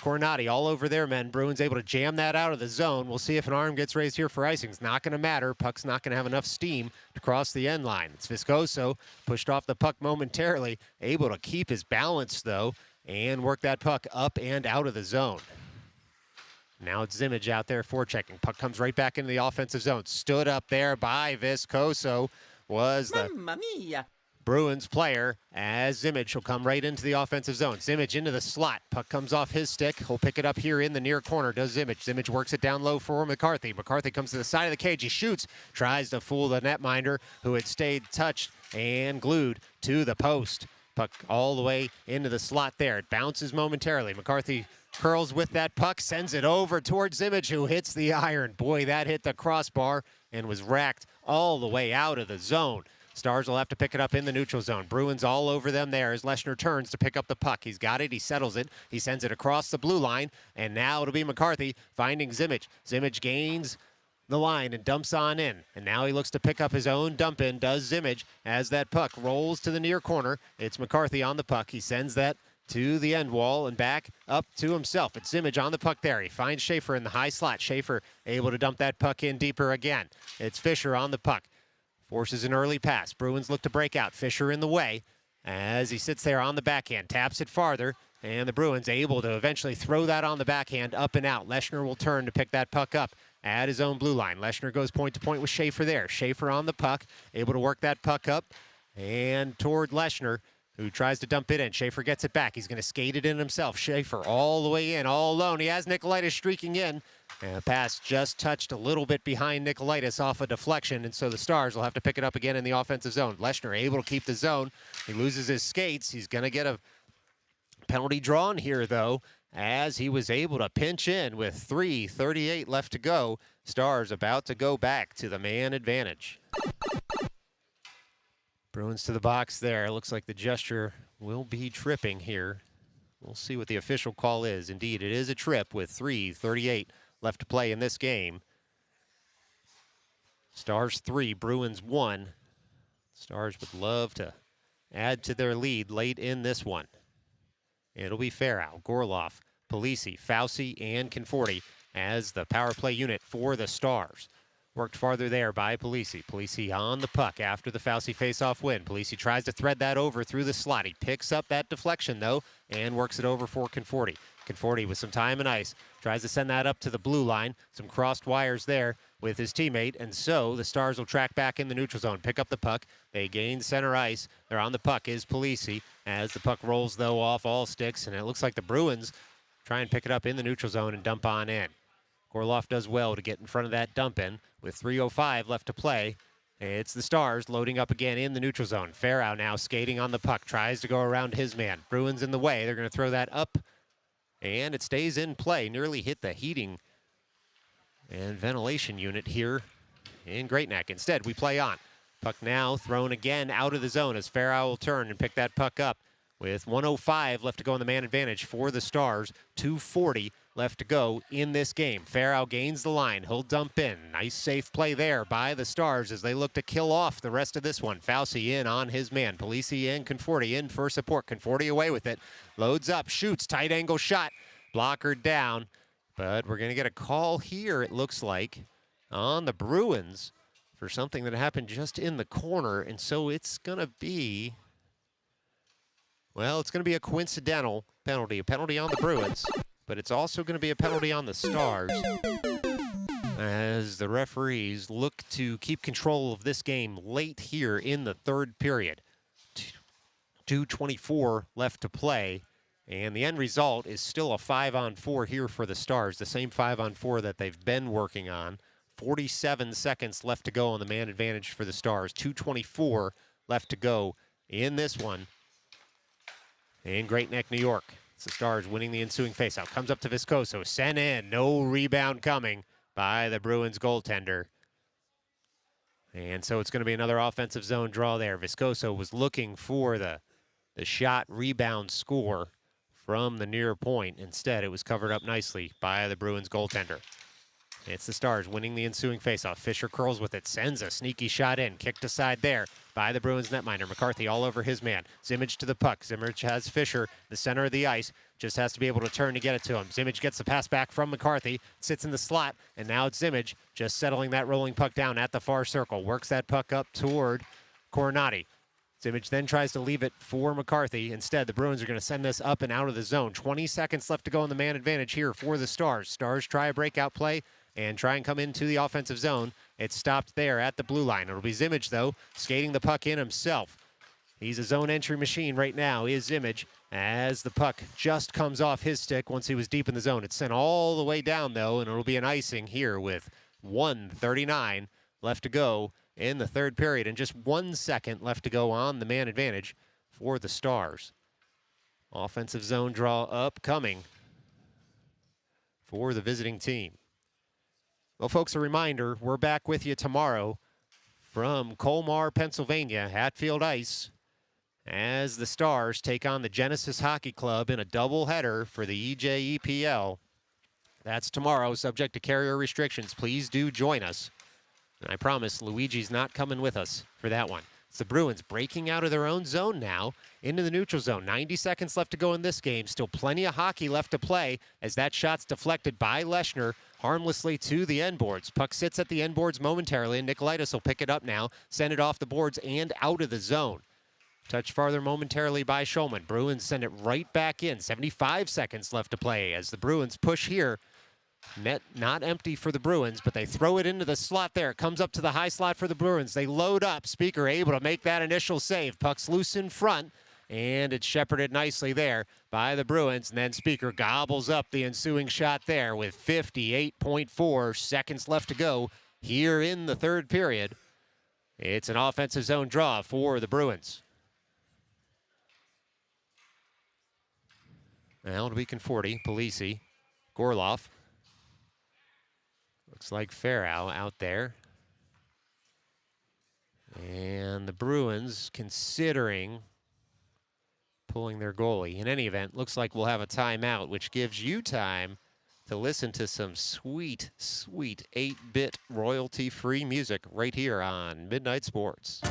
C: Cornati all over their men. Bruins able to jam that out of the zone. We'll see if an arm gets raised here for icing. It's not going to matter. Puck's not going to have enough steam to cross the end line. It's Viscoso, pushed off the puck momentarily, able to keep his balance, though, and work that puck up and out of the zone. Now it's Zimmage out there forechecking. Puck comes right back into the offensive zone. Stood up there by Viscoso was the
D: Mamma mia!
C: Bruins player as Zimmage will come right into the offensive zone. Zimmage into the slot. Puck comes off his stick. He'll pick it up here in the near corner. Does Zimmage. Zimmage works it down low for McCarthy. McCarthy comes to the side of the cage. He shoots. Tries to fool the netminder who had stayed touched and glued to the post. Puck all the way into the slot there. It bounces momentarily. McCarthy curls with that puck. Sends it over towards Zimmage who hits the iron. Boy, that hit the crossbar and was racked all the way out of the zone. Stars will have to pick it up in the neutral zone. Bruins all over them there as Leshner turns to pick up the puck. He's got it. He settles it. He sends it across the blue line. And now it'll be McCarthy finding Zimmage. Zimmage gains the line and dumps on in. And now he looks to pick up his own dump in. Does Zimmage as that puck rolls to the near corner. It's McCarthy on the puck. He sends that to the end wall and back up to himself. It's Zimmage on the puck there. He finds Schaefer in the high slot. Schaefer able to dump that puck in deeper again. It's Fisher on the puck. Forces an early pass. Bruins look to break out. Fisher in the way as he sits there on the backhand. Taps it farther, and the Bruins able to eventually throw that on the backhand up and out. Leshner will turn to pick that puck up at his own blue line. Leshner goes point to point with Schaefer there. Schaefer on the puck, able to work that puck up and toward Leshner, who tries to dump it in. Schaefer gets it back. He's going to skate it in himself. Schaefer all the way in, all alone. He has Nikolaitis streaking in. And the pass just touched a little bit behind Nikolaitis off a deflection, and so the Stars will have to pick it up again in the offensive zone. Leshner able to keep the zone. He loses his skates. He's going to get a penalty drawn here, though, as he was able to pinch in with 3:38 left to go. Stars about to go back to the man advantage. Bruins to the box there. Looks like the gesture will be tripping here. We'll see what the official call is. Indeed, it is a trip with 3:38 left to play in this game. Stars 3, Bruins 1. Stars would love to add to their lead late in this one. It'll be Farrow, Gorloff, Polisi, Fauci, and Conforti as the power play unit for the Stars. Worked farther there by Polisi. Polisi on the puck after the Fauci face-off win. Polisi tries to thread that over through the slot. He picks up that deflection, though, and works it over for Conforti. Conforti with some time and ice. Tries to send that up to the blue line. Some crossed wires there with his teammate, and so the Stars will track back in the neutral zone. Pick up the puck. They gain center ice. They're on the puck is Polisi as the puck rolls, though, off all sticks, and it looks like the Bruins try and pick it up in the neutral zone and dump on in. Gorloff does well to get in front of that dump in with 3:05 left to play. It's the Stars loading up again in the neutral zone. Farrow now skating on the puck. Tries to go around his man. Bruins in the way. They're going to throw that up, and it stays in play. Nearly hit the heating and ventilation unit here in Greatneck. Instead, we play on. Puck now thrown again out of the zone as Farrow will turn and pick that puck up with 1:05 left to go in the man advantage for the Stars. 2:40 left to go in this game. Farrow gains the line. He'll dump in. Nice safe play there by the Stars as they look to kill off the rest of this one. Fauci in on his man. Polisi and Conforti in for support. Conforti away with it. Loads up, shoots, tight angle shot. Blocker down. But we're going to get a call here, it looks like, on the Bruins for something that happened just in the corner. And so it's going to be, well, it's going to be a coincidental penalty. A penalty on the Bruins. But it's also going to be a penalty on the Stars as the referees look to keep control of this game late here in the third period. 2:24 left to play, and the end result is still a 5-on-4 here for the Stars, the same 5-on-4 that they've been working on. 47 seconds left to go on the man advantage for the Stars. 2:24 left to go in this one in Greatneck, New York. It's the Stars winning the ensuing faceout. Comes up to Viscoso. Sent in. No rebound coming by the Bruins goaltender. And so it's going to be another offensive zone draw there. Viscoso was looking for the the shot, rebound, score from the near point. Instead, it was covered up nicely by the Bruins goaltender. It's the Stars winning the ensuing faceoff. Fisher curls with it, sends a sneaky shot in, kicked aside there by the Bruins netminder. McCarthy all over his man. Zimmage to the puck. Zimmage has Fisher, the center of the ice, just has to be able to turn to get it to him. Zimmage gets the pass back from McCarthy, sits in the slot, and now it's Zimmage just settling that rolling puck down at the far circle. Works that puck up toward Coronati. Zimmage then tries to leave it for McCarthy. Instead, the Bruins are going to send this up and out of the zone. 20 seconds left to go in the man advantage here for the Stars. Stars try a breakout play and try and come into the offensive zone. It's stopped there at the blue line. It'll be Zimmage, though, skating the puck in himself. He's a zone entry machine right now, is Zimmage, as the puck just comes off his stick once he was deep in the zone. It's sent all the way down, though, and it'll be an icing here with 1:39 left to go in the third period, and just 1 second left to go on the man advantage for the Stars. Offensive zone draw upcoming for the visiting team. Well, folks, a reminder, we're back with you tomorrow from Colmar, Pennsylvania, Hatfield Ice, as the Stars take on the Genesis Hockey Club in a doubleheader for the EJEPL. That's tomorrow, subject to carrier restrictions. Please do join us. And I promise Luigi's not coming with us for that one. It's the Bruins breaking out of their own zone now into the neutral zone. 90 seconds left to go in this game. Still plenty of hockey left to play as that shot's deflected by Leshner harmlessly to the end boards. Puck sits at the end boards momentarily, and Nikolaitis will pick it up now, send it off the boards and out of the zone. Touched farther momentarily by Schulman. Bruins send it right back in. 75 seconds left to play as the Bruins push here. Net not empty for the Bruins, but they throw it into the slot there. It comes up to the high slot for the Bruins. They load up. Speaker able to make that initial save. Puck's loose in front, and it's shepherded nicely there by the Bruins. And then Speaker gobbles up the ensuing shot there with 58.4 seconds left to go here in the third period. It's an offensive zone draw for the Bruins. Now it'll be Conforti, Polisi, Gorloff. Looks like Farrow out there. And the Bruins considering pulling their goalie. In any event, looks like we'll have a timeout, which gives you time to listen to some sweet, sweet 8-bit royalty-free music right here on Midnight Sports.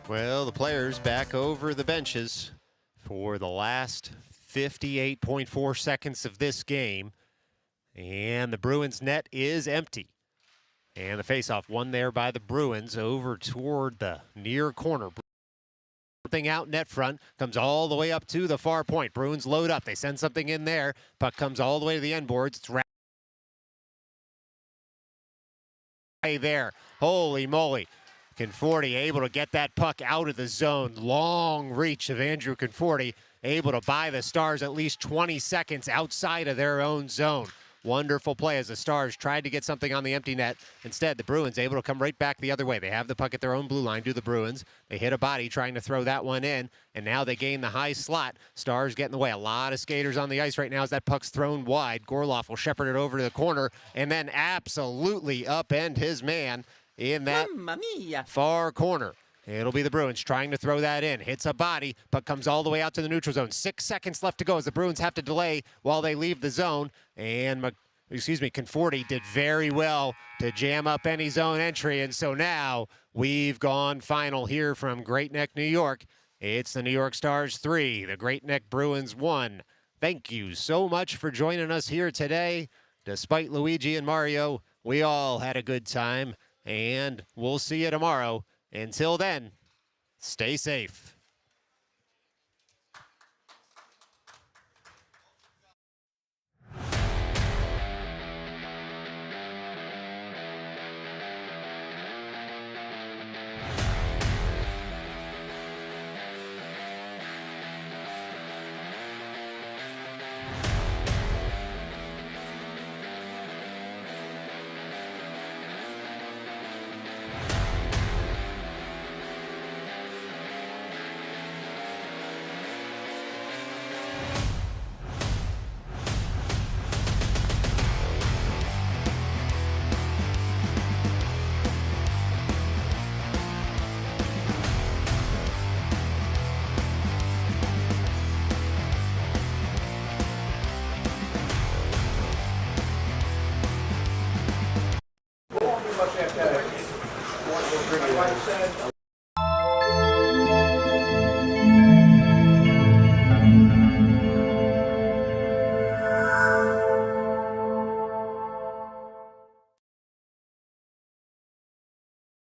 C: Well, the players back over the benches for the last 58.4 seconds of this game. And the Bruins net is empty. And the faceoff won there by the Bruins over toward the near corner. Something out net front, comes all the way up to the far point. Bruins load up. They send something in there. Puck comes all the way to the end boards. It's right there. Holy moly. Conforti able to get that puck out of the zone. Long reach of Andrew Conforti, able to buy the Stars at least 20 seconds outside of their own zone. Wonderful play as the Stars tried to get something on the empty net. Instead, the Bruins able to come right back the other way. They have the puck at their own blue line, do the Bruins. They hit a body trying to throw that one in, and now they gain the high slot. Stars get in the way. A lot of skaters on the ice right now as that puck's thrown wide. Gorloff will shepherd it over to the corner and then absolutely upend his man in that far corner. It'll be the Bruins trying to throw that in. Hits a body, but comes all the way out to the neutral zone. 6 seconds left to go as the Bruins have to delay while they leave the zone. And Conforti did very well to jam up any zone entry, and so now we've gone final here from Greatneck, New York. It's the New York Stars 3, the Greatneck Bruins 1. Thank you so much for joining us here today. Despite Luigi and Mario, we all had a good time, and we'll see you tomorrow. Until then, stay safe.